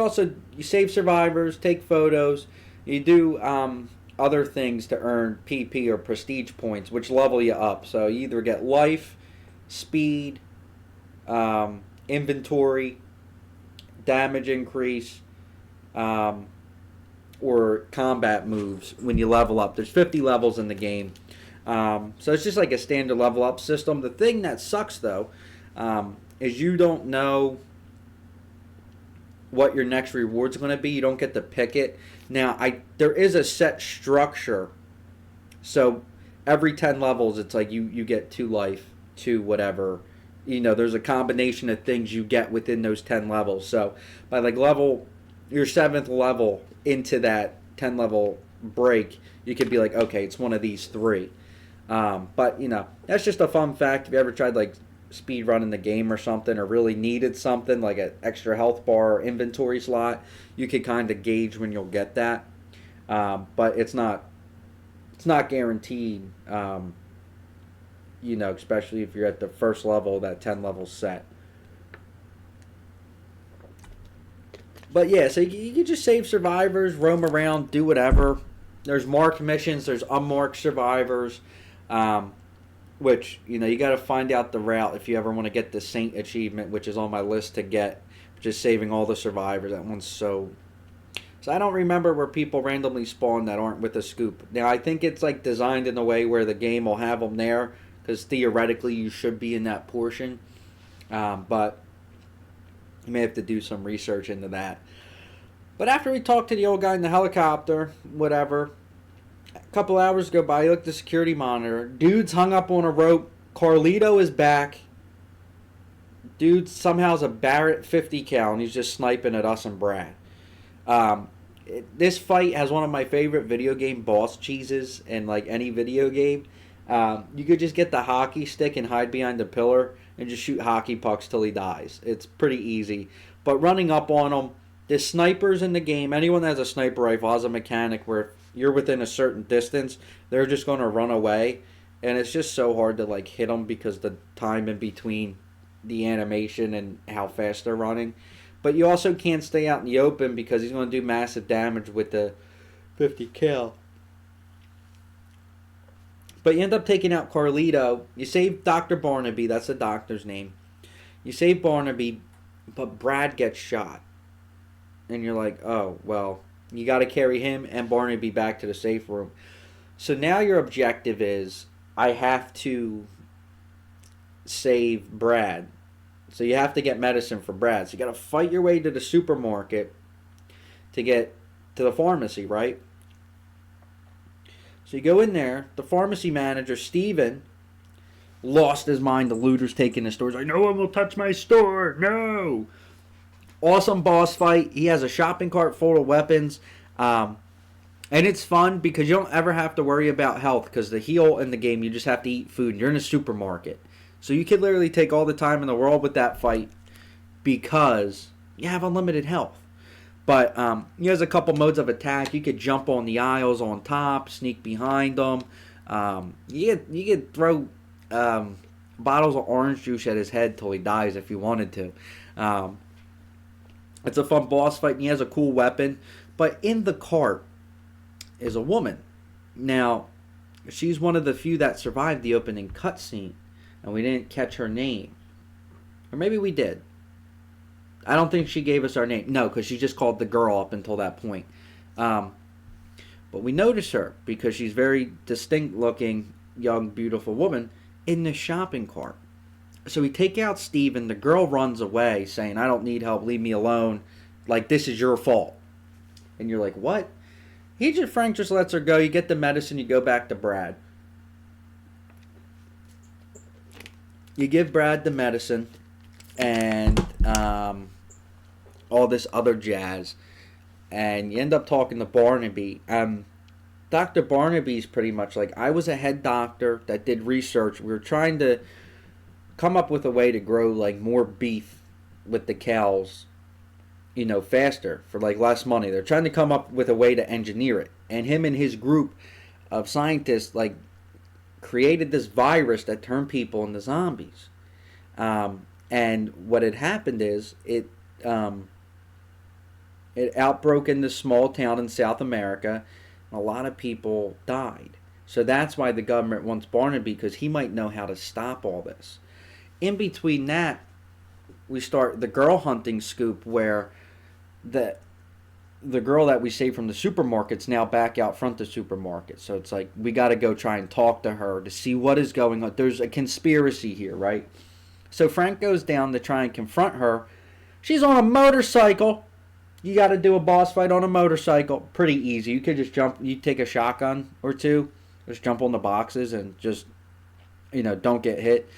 you save survivors, take photos. You do other things to earn PP or prestige points, which level you up. So you either get life, speed, inventory, damage increase, or combat moves when you level up. There's 50 levels in the game. So it's just like a standard level up system. The thing that sucks, though, is you don't know what your next reward's going to be. You don't get to pick it. Now, there is a set structure. So every 10 levels, it's like you get 2 life, 2 whatever. There's a combination of things you get within those 10 levels. So by like your 7th level into that 10 level break, you could be like, okay, it's one of these 3. But, that's just a fun fact. If you ever tried, like, speed running the game or something, or really needed something like an extra health bar or inventory slot, you could kind of gauge when you'll get that. But it's not guaranteed. Especially if you're at the first level of that 10 level set. But yeah, so you can just save survivors, roam around, do whatever. There's marked missions, there's unmarked survivors, which, you got to find out the route if you ever want to get the Saint achievement, which is on my list to get, just saving all the survivors. That one's so I don't remember where people randomly spawn that aren't with a scoop. Now, I think it's like designed in a way where the game will have them there, because theoretically you should be in that portion. But you may have to do some research into that. But after we talked to the old guy in the helicopter, whatever, a couple hours go by, you look at the security monitor. Dude's hung up on a rope. Carlito is back. Dude somehow has a Barrett 50 cal, and he's just sniping at us and Brad. This fight has one of my favorite video game boss cheeses in like any video game. You could just get the hockey stick and hide behind the pillar and just shoot hockey pucks till he dies. It's pretty easy. But running up on him, there's snipers in the game. Anyone that has a sniper rifle has a mechanic where if you're within a certain distance, they're just going to run away. And it's just so hard to like hit them because the time in between the animation and how fast they're running. But you also can't stay out in the open because he's going to do massive damage with the 50 cal. But you end up taking out Carlito. You save Dr. Barnaby. That's the doctor's name. You save Barnaby, but Brad gets shot. And you're like, oh, well, you got to carry him and Barnaby back to the safe room. So now your objective is, I have to save Brad. So you have to get medicine for Brad. So you got to fight your way to the supermarket to get to the pharmacy, right? So you go in there. The pharmacy manager, Steven, lost his mind. The looters taking his stores. Like, no one will touch my store. No. Awesome boss fight. He has a shopping cart full of weapons. And it's fun because you don't ever have to worry about health, because the heal in the game, you just have to eat food. And you're in a supermarket. So you could literally take all the time in the world with that fight because you have unlimited health. But he has a couple modes of attack. You could jump on the aisles on top, sneak behind them. You could throw bottles of orange juice at his head till he dies if you wanted to. It's a fun boss fight, and he has a cool weapon. But in the cart is a woman. Now, she's one of the few that survived the opening cutscene. And we didn't catch her name. Or maybe we did. I don't think she gave us our name. No, because she just called the girl up until that point. But we noticed her because she's very distinct looking, young, beautiful woman in the shopping cart. So we take out Steven. The girl runs away saying, I don't need help. Leave me alone. Like, this is your fault. And you're like, what? Frank just lets her go. You get the medicine. You go back to Brad. You give Brad the medicine and all this other jazz, and you end up talking to Barnaby. Dr. Barnaby's pretty much like, I was a head doctor that did research. We were trying to come up with a way to grow like more beef with the cows, faster for like less money. They're trying to come up with a way to engineer it. And him and his group of scientists like created this virus that turned people into zombies. And what had happened is it outbroke in this small town in South America, and a lot of people died. So that's why the government wants Barnaby, because he might know how to stop all this. In between that, we start the girl hunting scoop, where the girl that we saved from the supermarket's now back out front of the supermarket. So it's like, we got to go try and talk to her to see what is going on. There's a conspiracy here, right? So Frank goes down to try and confront her. She's on a motorcycle. You got to do a boss fight on a motorcycle. Pretty easy. You could just jump. You take a shotgun or two. Just jump on the boxes and just, don't get hit.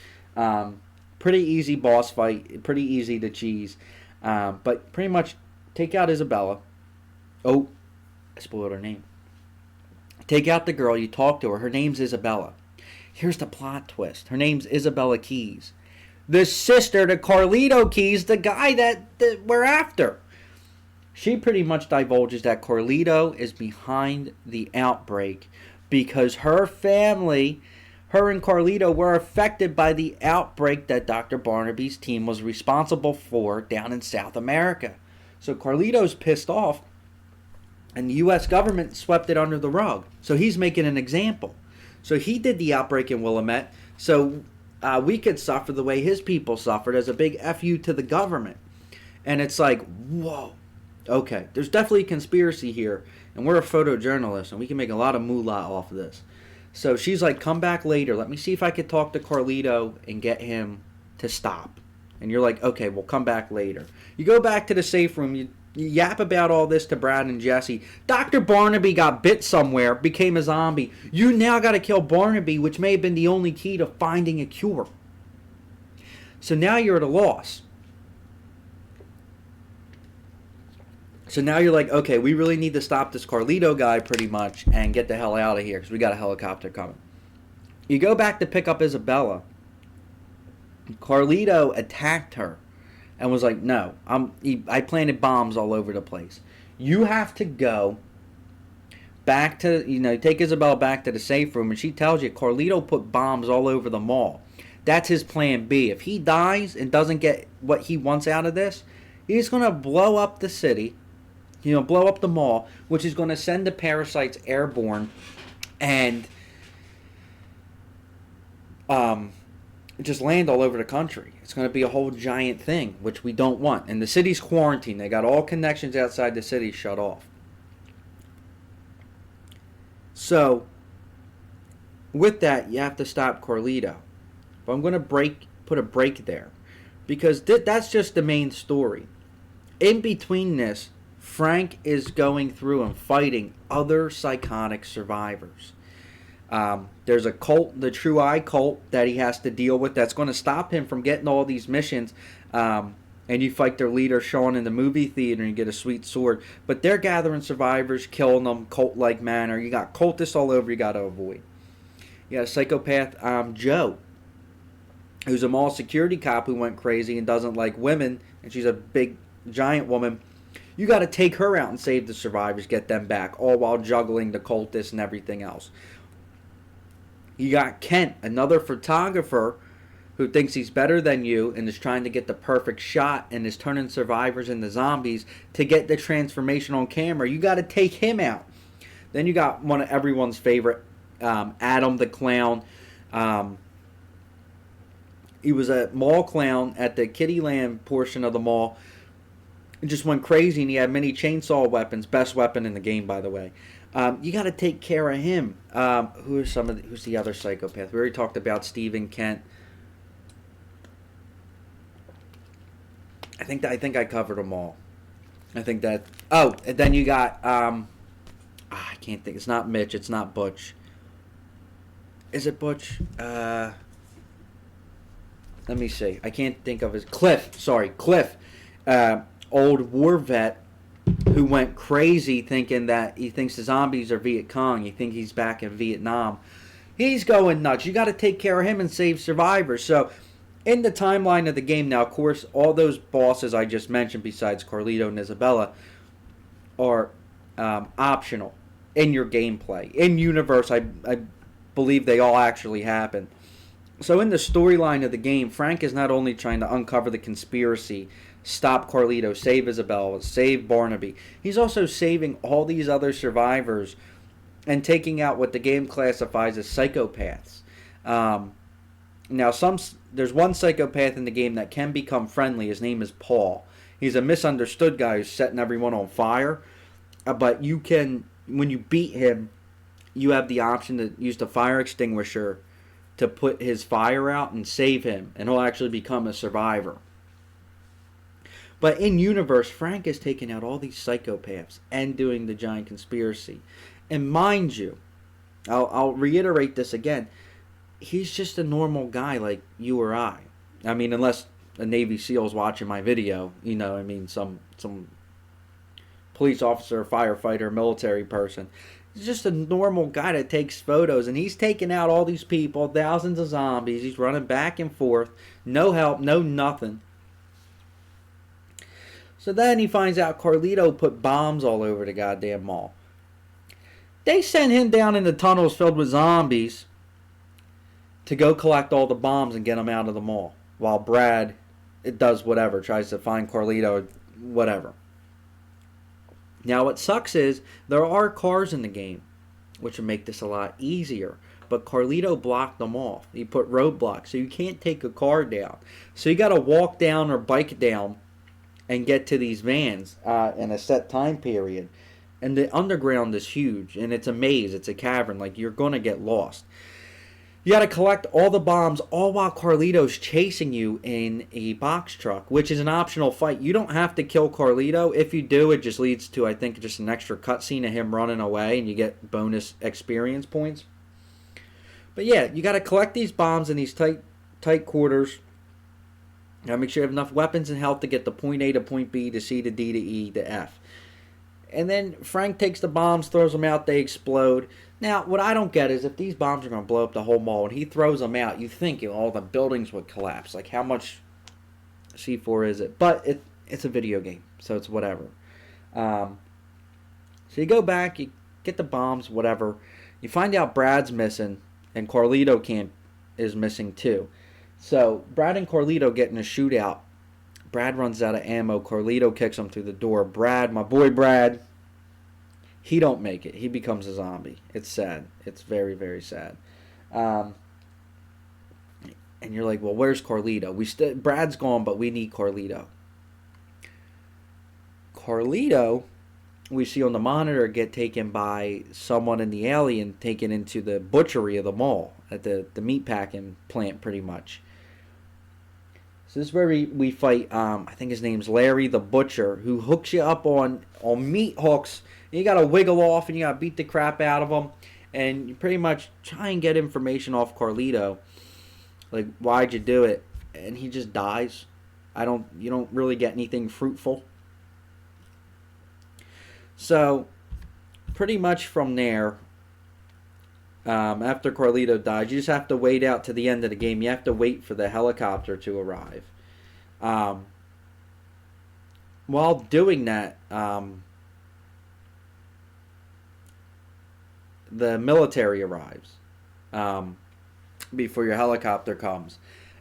Pretty easy boss fight. Pretty easy to cheese. But pretty much take out Isabella. Oh, I spoiled her name. Take out the girl, you talk to her. Her name's Isabella. Here's the plot twist. Her name's Isabella Keys. the sister to Carlito Keys, the guy that we're after. She pretty much divulges that Carlito is behind the outbreak because her family, her and Carlito, were affected by the outbreak that Dr. Barnaby's team was responsible for down in South America. So Carlito's pissed off, and the U.S. government swept it under the rug. So he's making an example. So he did the outbreak in Willamette, so we could suffer the way his people suffered as a big FU to the government. And it's like, whoa. Okay, there's definitely a conspiracy here, and we're a photojournalist, and we can make a lot of moolah off of this. So she's like, come back later. Let me see if I could talk to Carlito and get him to stop. And you're like, okay, we'll come back later. You go back to the safe room. You yap about all this to Brad and Jesse. Dr. Barnaby got bit somewhere, became a zombie. You now got to kill Barnaby, which may have been the only key to finding a cure. So now you're at a loss. So now you're like, okay, we really need to stop this Carlito guy pretty much and get the hell out of here because we got a helicopter coming. You go back to pick up Isabella. Carlito attacked her and was like, no, I planted bombs all over the place. You have to go back to, take Isabella back to the safe room, and she tells you Carlito put bombs all over the mall. That's his plan B. If he dies and doesn't get what he wants out of this, he's going to blow up the city. Blow up the mall, which is going to send the parasites airborne and just land all over the country. It's going to be a whole giant thing, which we don't want. And the city's quarantined. They got all connections outside the city shut off. So, with that, you have to stop Carlito. But I'm going to put a break there. Because that's just the main story. In between this, Frank is going through and fighting other psychotic survivors. There's a cult, the True Eye cult, that he has to deal with that's going to stop him from getting all these missions. And you fight their leader, Sean, in the movie theater and you get a sweet sword. But they're gathering survivors, killing them, cult-like manner. You got cultists all over you got to avoid. You got a psychopath, Joe, who's a mall security cop who went crazy and doesn't like women. And she's a big, giant woman. You got to take her out and save the survivors, get them back, all while juggling the cultists and everything else. You got Kent, another photographer who thinks he's better than you and is trying to get the perfect shot and is turning survivors into zombies to get the transformation on camera. You got to take him out. Then you got one of everyone's favorite, Adam the Clown. He was a mall clown at the Kittyland portion of the mall. Just went crazy, and he had many chainsaw weapons. Best weapon in the game, by the way. You got to take care of him. Who's the other psychopath? We already talked about Stephen Kent. I think I covered them all. I think that. Oh, and then you got. I can't think. It's not Mitch. It's not Butch. Is it Butch? Let me see. I can't think of his. Cliff. Sorry, Cliff. Old war vet who went crazy thinking that he thinks the zombies are Viet Cong. He thinks he's back in Vietnam. He's going nuts. You got to take care of him and save survivors. So, in the timeline of the game now, of course, all those bosses I just mentioned besides Carlito and Isabella are optional in your gameplay. In universe, I believe they all actually happen. So in the storyline of the game, Frank is not only trying to uncover the conspiracy, stop Carlito, save Isabella, save Barnaby, he's also saving all these other survivors and taking out what the game classifies as psychopaths. Now, there's one psychopath in the game that can become friendly. His name is Paul. He's a misunderstood guy who's setting everyone on fire. But you can, when you beat him, you have the option to use the fire extinguisher to put his fire out and save him, and he'll actually become a survivor. But in universe, Frank is taking out all these psychopaths and doing the giant conspiracy. And mind you, I'll reiterate this again, he's just a normal guy like you or I. I mean, unless a Navy SEAL is watching my video, some police officer, firefighter, military person. He's just a normal guy that takes photos, and he's taking out all these people, thousands of zombies. He's running back and forth, no help, no nothing. So then he finds out Carlito put bombs all over the goddamn mall. They send him down in the tunnels filled with zombies to go collect all the bombs and get them out of the mall. While Brad, it does whatever, tries to find Carlito, whatever. Now what sucks is there are cars in the game, which would make this a lot easier. But Carlito blocked them off. He put roadblocks, so you can't take a car down. So you got to walk down or bike down and get to these vans in a set time period. And the underground is huge, and it's a maze, it's a cavern. Like, you're going to get lost. You got to collect all the bombs, all while Carlito's chasing you in a box truck, which is an optional fight. You don't have to kill Carlito. If you do, it just leads to, I think, just an extra cutscene of him running away, and you get bonus experience points. But yeah, you got to collect these bombs in these tight quarters. You got to make sure you have enough weapons and health to get to point A to point B to C to D to E to F. And then Frank takes the bombs, throws them out, they explode. Now, what I don't get is if these bombs are going to blow up the whole mall and he throws them out, you think all the buildings would collapse. Like, how much C4 is it? But it's a video game, so it's whatever. So you go back, you get the bombs, whatever. You find out Brad's missing, and Carlito is missing too. So Brad and Carlito get in a shootout. Brad runs out of ammo. Carlito kicks him through the door. Brad, my boy Brad, he don't make it. He becomes a zombie. It's sad. It's very, very sad. And you're like, well, where's Carlito? Brad's gone, but we need Carlito. Carlito, we see on the monitor, get taken by someone in the alien, taken into the butchery of the mall, at the meatpacking plant, pretty much. So this is where we fight, I think his name's Larry the Butcher, who hooks you up on meat hooks. And you got to wiggle off, and you got to beat the crap out of him. And you pretty much try and get information off Carlito. Like, why'd you do it? And he just dies. You don't really get anything fruitful. So, pretty much from there, after Carlito dies, you just have to wait out to the end of the game. You have to wait for the helicopter to arrive. While doing that, the military arrives before your helicopter comes.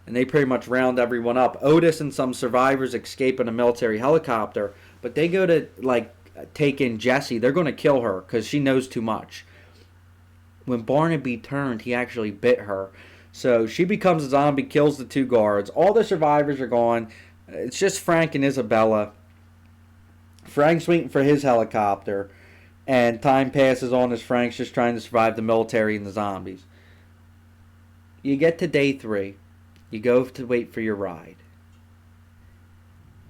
And they pretty much round everyone up. Otis and some survivors escape in a military helicopter, but they go to, like, take in Jessie. They're going to kill her because she knows too much. When Barnaby turned, he actually bit her. So she becomes a zombie, kills the two guards. All the survivors are gone. It's just Frank and Isabella. Frank's waiting for his helicopter. And time passes on as Frank's just trying to survive the military and the zombies. You get to day 3. You go to wait for your ride.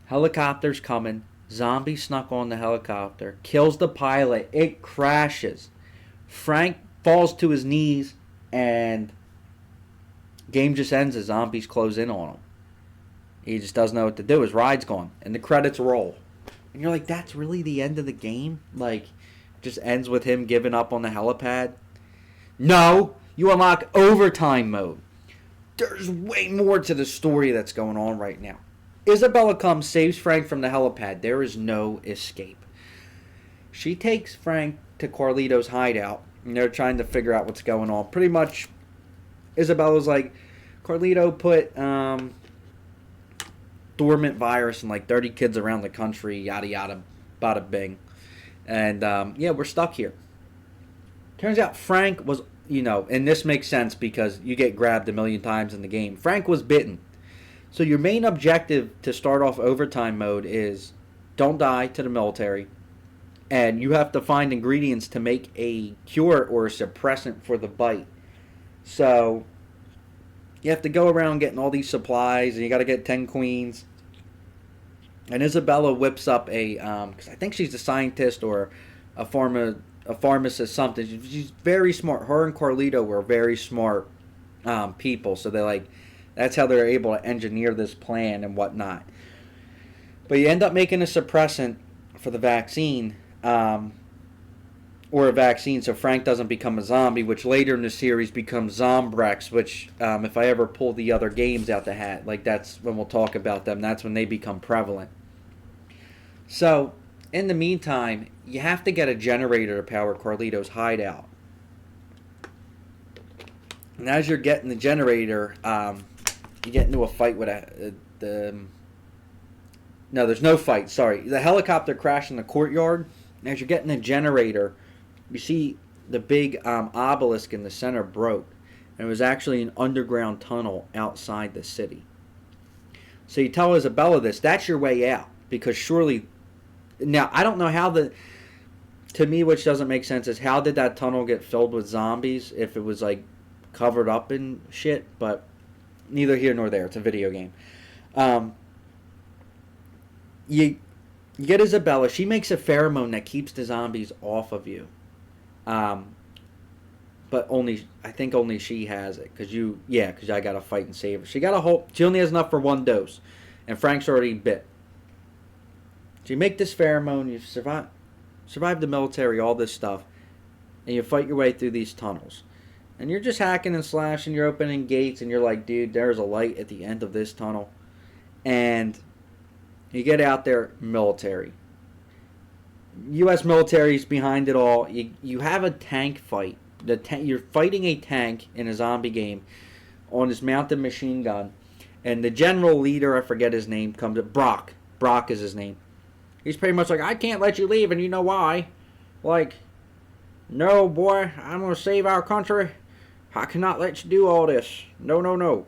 Helicopter's coming. Zombie snuck on the helicopter. Kills the pilot. It crashes. Frank falls to his knees, and game just ends as zombies close in on him. He just doesn't know what to do. His ride's gone, and the credits roll. And you're like, that's really the end of the game? Like, it just ends with him giving up on the helipad? No! You unlock overtime mode. There's way more to the story that's going on right now. Isabella comes, saves Frank from the helipad. There is no escape. She takes Frank to Carlito's hideout, and they're trying to figure out what's going on. Pretty much, Isabella's like, Carlito put dormant virus in like 30 kids around the country, yada yada, bada bing. And yeah, we're stuck here. Turns out Frank was, and this makes sense because you get grabbed a million times in the game. Frank was bitten. So your main objective to start off overtime mode is don't die to the military. And you have to find ingredients to make a cure or a suppressant for the bite. So you have to go around getting all these supplies, and you got to get 10 queens. And Isabella whips up because I think she's a scientist or a pharmacist, something. She's very smart. Her and Carlito were very smart people. So that's how they're able to engineer this plan and whatnot. But you end up making a suppressant for the vaccine. or a vaccine, so Frank doesn't become a zombie, which later in the series becomes Zombrex, which, if I ever pull the other games out the hat, like that's when we'll talk about them. That's when they become prevalent. So, in the meantime, you have to get a generator to power Carlito's hideout. And as you're getting the generator, you get into a fight with no, there's no fight, sorry. The helicopter crashed in the courtyard. And as you're getting the generator, you see the big obelisk in the center broke. And it was actually an underground tunnel outside the city. So you tell Isabella this. That's your way out. Because surely... Now, I don't know how to me, which doesn't make sense, is how did that tunnel get filled with zombies if it was, like, covered up in shit? But neither here nor there. It's a video game. You get Isabella. She makes a pheromone that keeps the zombies off of you. But I think only she has it. Because I got to fight and save her. She only has enough for one dose. And Frank's already bit. So you make this pheromone, you survive the military, all this stuff, and you fight your way through these tunnels. And you're just hacking and slashing, you're opening gates, and you're like, dude, there's a light at the end of this tunnel. And you get out there, military. U.S. military's behind it all. You have a tank fight. You're fighting a tank in a zombie game on this mounted machine gun. And the general leader, I forget his name, comes up. Brock. Brock is his name. He's pretty much like, I can't let you leave, and you know why? Like, no, boy, I'm going to save our country. I cannot let you do all this. No, no, no.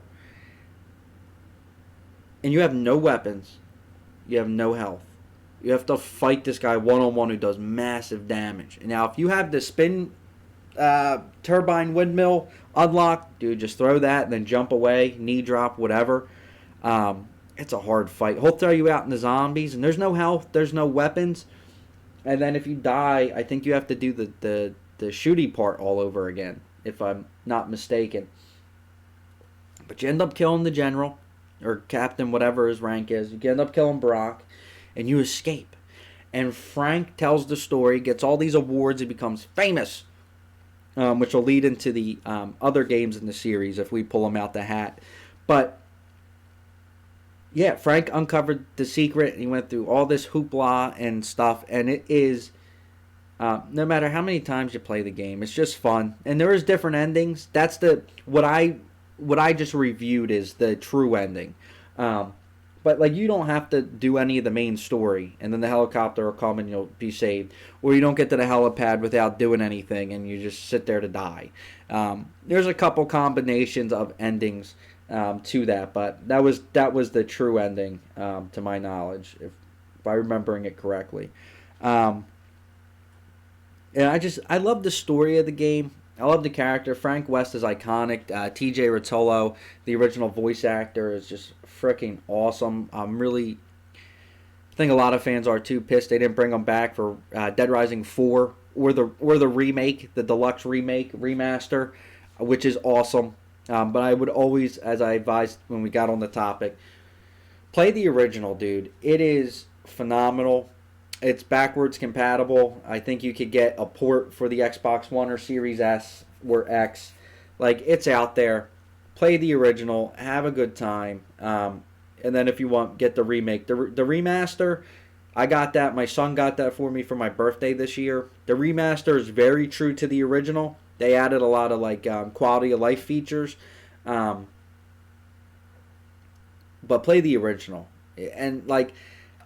And you have no weapons. You have no health. You have to fight this guy one-on-one who does massive damage. And now, if you have the spin turbine windmill unlocked, dude, just throw that and then jump away, knee drop, whatever. It's a hard fight. He'll throw you out in the zombies, and there's no health, there's no weapons. And then if you die, I think you have to do the shooty part all over again, if I'm not mistaken. But you end up killing the general, or captain, whatever his rank is. You end up killing Brock, and you escape. And Frank tells the story, gets all these awards, he becomes famous, which will lead into the other games in the series if we pull them out the hat. But yeah, Frank uncovered the secret, and he went through all this hoopla and stuff, and it is, no matter how many times you play the game, it's just fun. And there is different endings. That's what I just reviewed is the true ending. But like, you don't have to do any of the main story, and then the helicopter will come and you'll be saved. Or you don't get to the helipad without doing anything, and you just sit there to die. There's a couple combinations of endings to that, but that was the true ending, to my knowledge, if I'm remembering it correctly. And I love the story of the game. I love the character. Frank West is iconic. TJ Rotolo, the original voice actor, is just freaking awesome. I think a lot of fans are too pissed they didn't bring him back for Dead Rising 4 or the remake, the deluxe remaster, which is awesome. But I would always, as I advised when we got on the topic, play the original, dude. It is phenomenal. It's backwards compatible. I think you could get a port for the Xbox One or Series S or X. Like, it's out there. Play the original. Have a good time. And then if you want, get the remake. The remaster, I got that. My son got that for me for my birthday this year. The remaster is very true to the original. They added a lot of like quality of life features. But play the original. And like,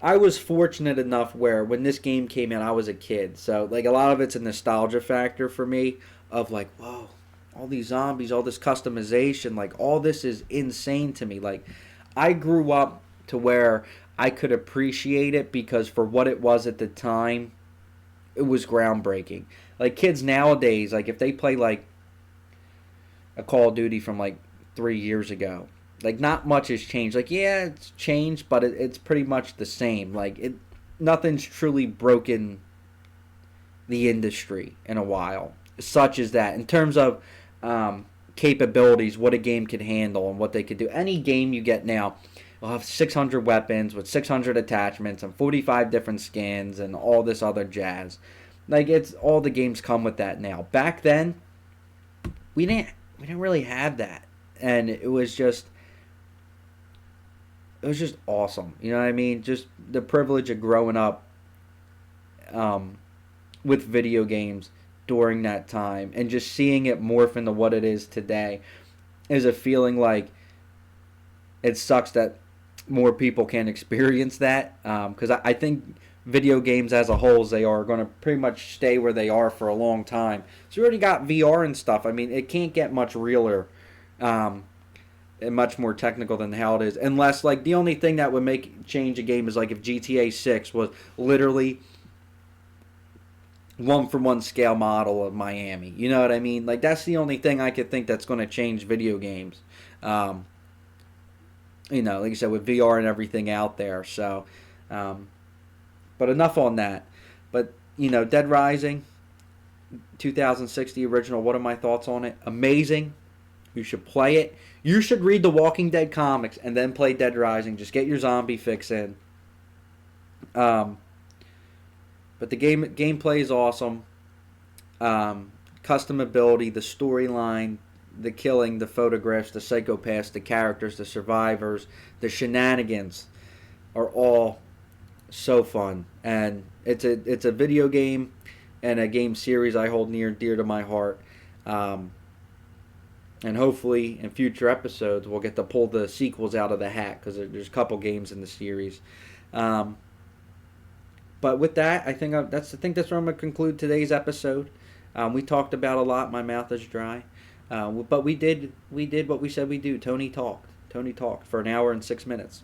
I was fortunate enough where when this game came out, I was a kid. So like, a lot of it's a nostalgia factor for me of like, whoa, all these zombies, all this customization, like all this is insane to me. Like, I grew up to where I could appreciate it because for what it was at the time, it was groundbreaking. Like, kids nowadays, like if they play like a Call of Duty from like 3 years ago, like not much has changed. Like, yeah, it's changed, but it's pretty much the same. Like, nothing's truly broken the industry in a while, such as that. In terms of capabilities, what a game can handle and what they could do. Any game you get now will have 600 weapons with 600 attachments and 45 different skins and all this other jazz. Like, it's all the games come with that now. Back then, we didn't really have that, and it was just awesome. You know what I mean? Just the privilege of growing up um, with video games during that time, and just seeing it morph into what it is today is a feeling like it sucks that more people can experience that, because I think video games as a whole, as they are going to pretty much stay where they are for a long time. So we already got VR and stuff. I mean, it can't get much realer, um, and much more technical than how it is, unless, like, the only thing that would make change a game is like if GTA 6 was literally one for one scale model of Miami. You know what I mean? Like, that's the only thing I could think that's going to change video games. Um, like I said, with VR and everything out there. So, um, but enough on that. But, Dead Rising 2060 original, what are my thoughts on it? Amazing. You should play it. You should read the Walking Dead comics and then play Dead Rising. Just get your zombie fix in. But the gameplay is awesome. Custom ability, the storyline, the killing, the photographs, the psychopaths, the characters, the survivors, the shenanigans are all so fun. And it's a video game and a game series I hold near and dear to my heart. And hopefully in future episodes we'll get to pull the sequels out of the hat, because there's a couple games in the series. But with that, I think that's where I'm going to conclude today's episode. We talked about a lot. My mouth is dry. But we did what we said we do. Tony talked for an hour and 6 minutes.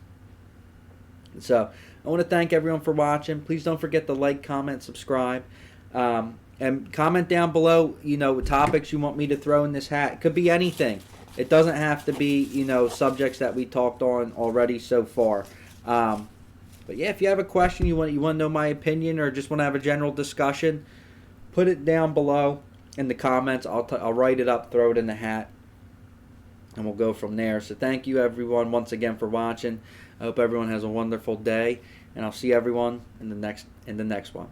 So I want to thank everyone for watching. Please don't forget to like, comment, subscribe, and comment down below. Topics you want me to throw in this hat. It could be anything. It doesn't have to be subjects that we talked on already so far. But yeah, if you have a question, you want to know my opinion, or just want to have a general discussion, put it down below in the comments. I'll write it up, throw it in the hat, and we'll go from there. So thank you everyone once again for watching. I hope everyone has a wonderful day, and I'll see everyone in the next one.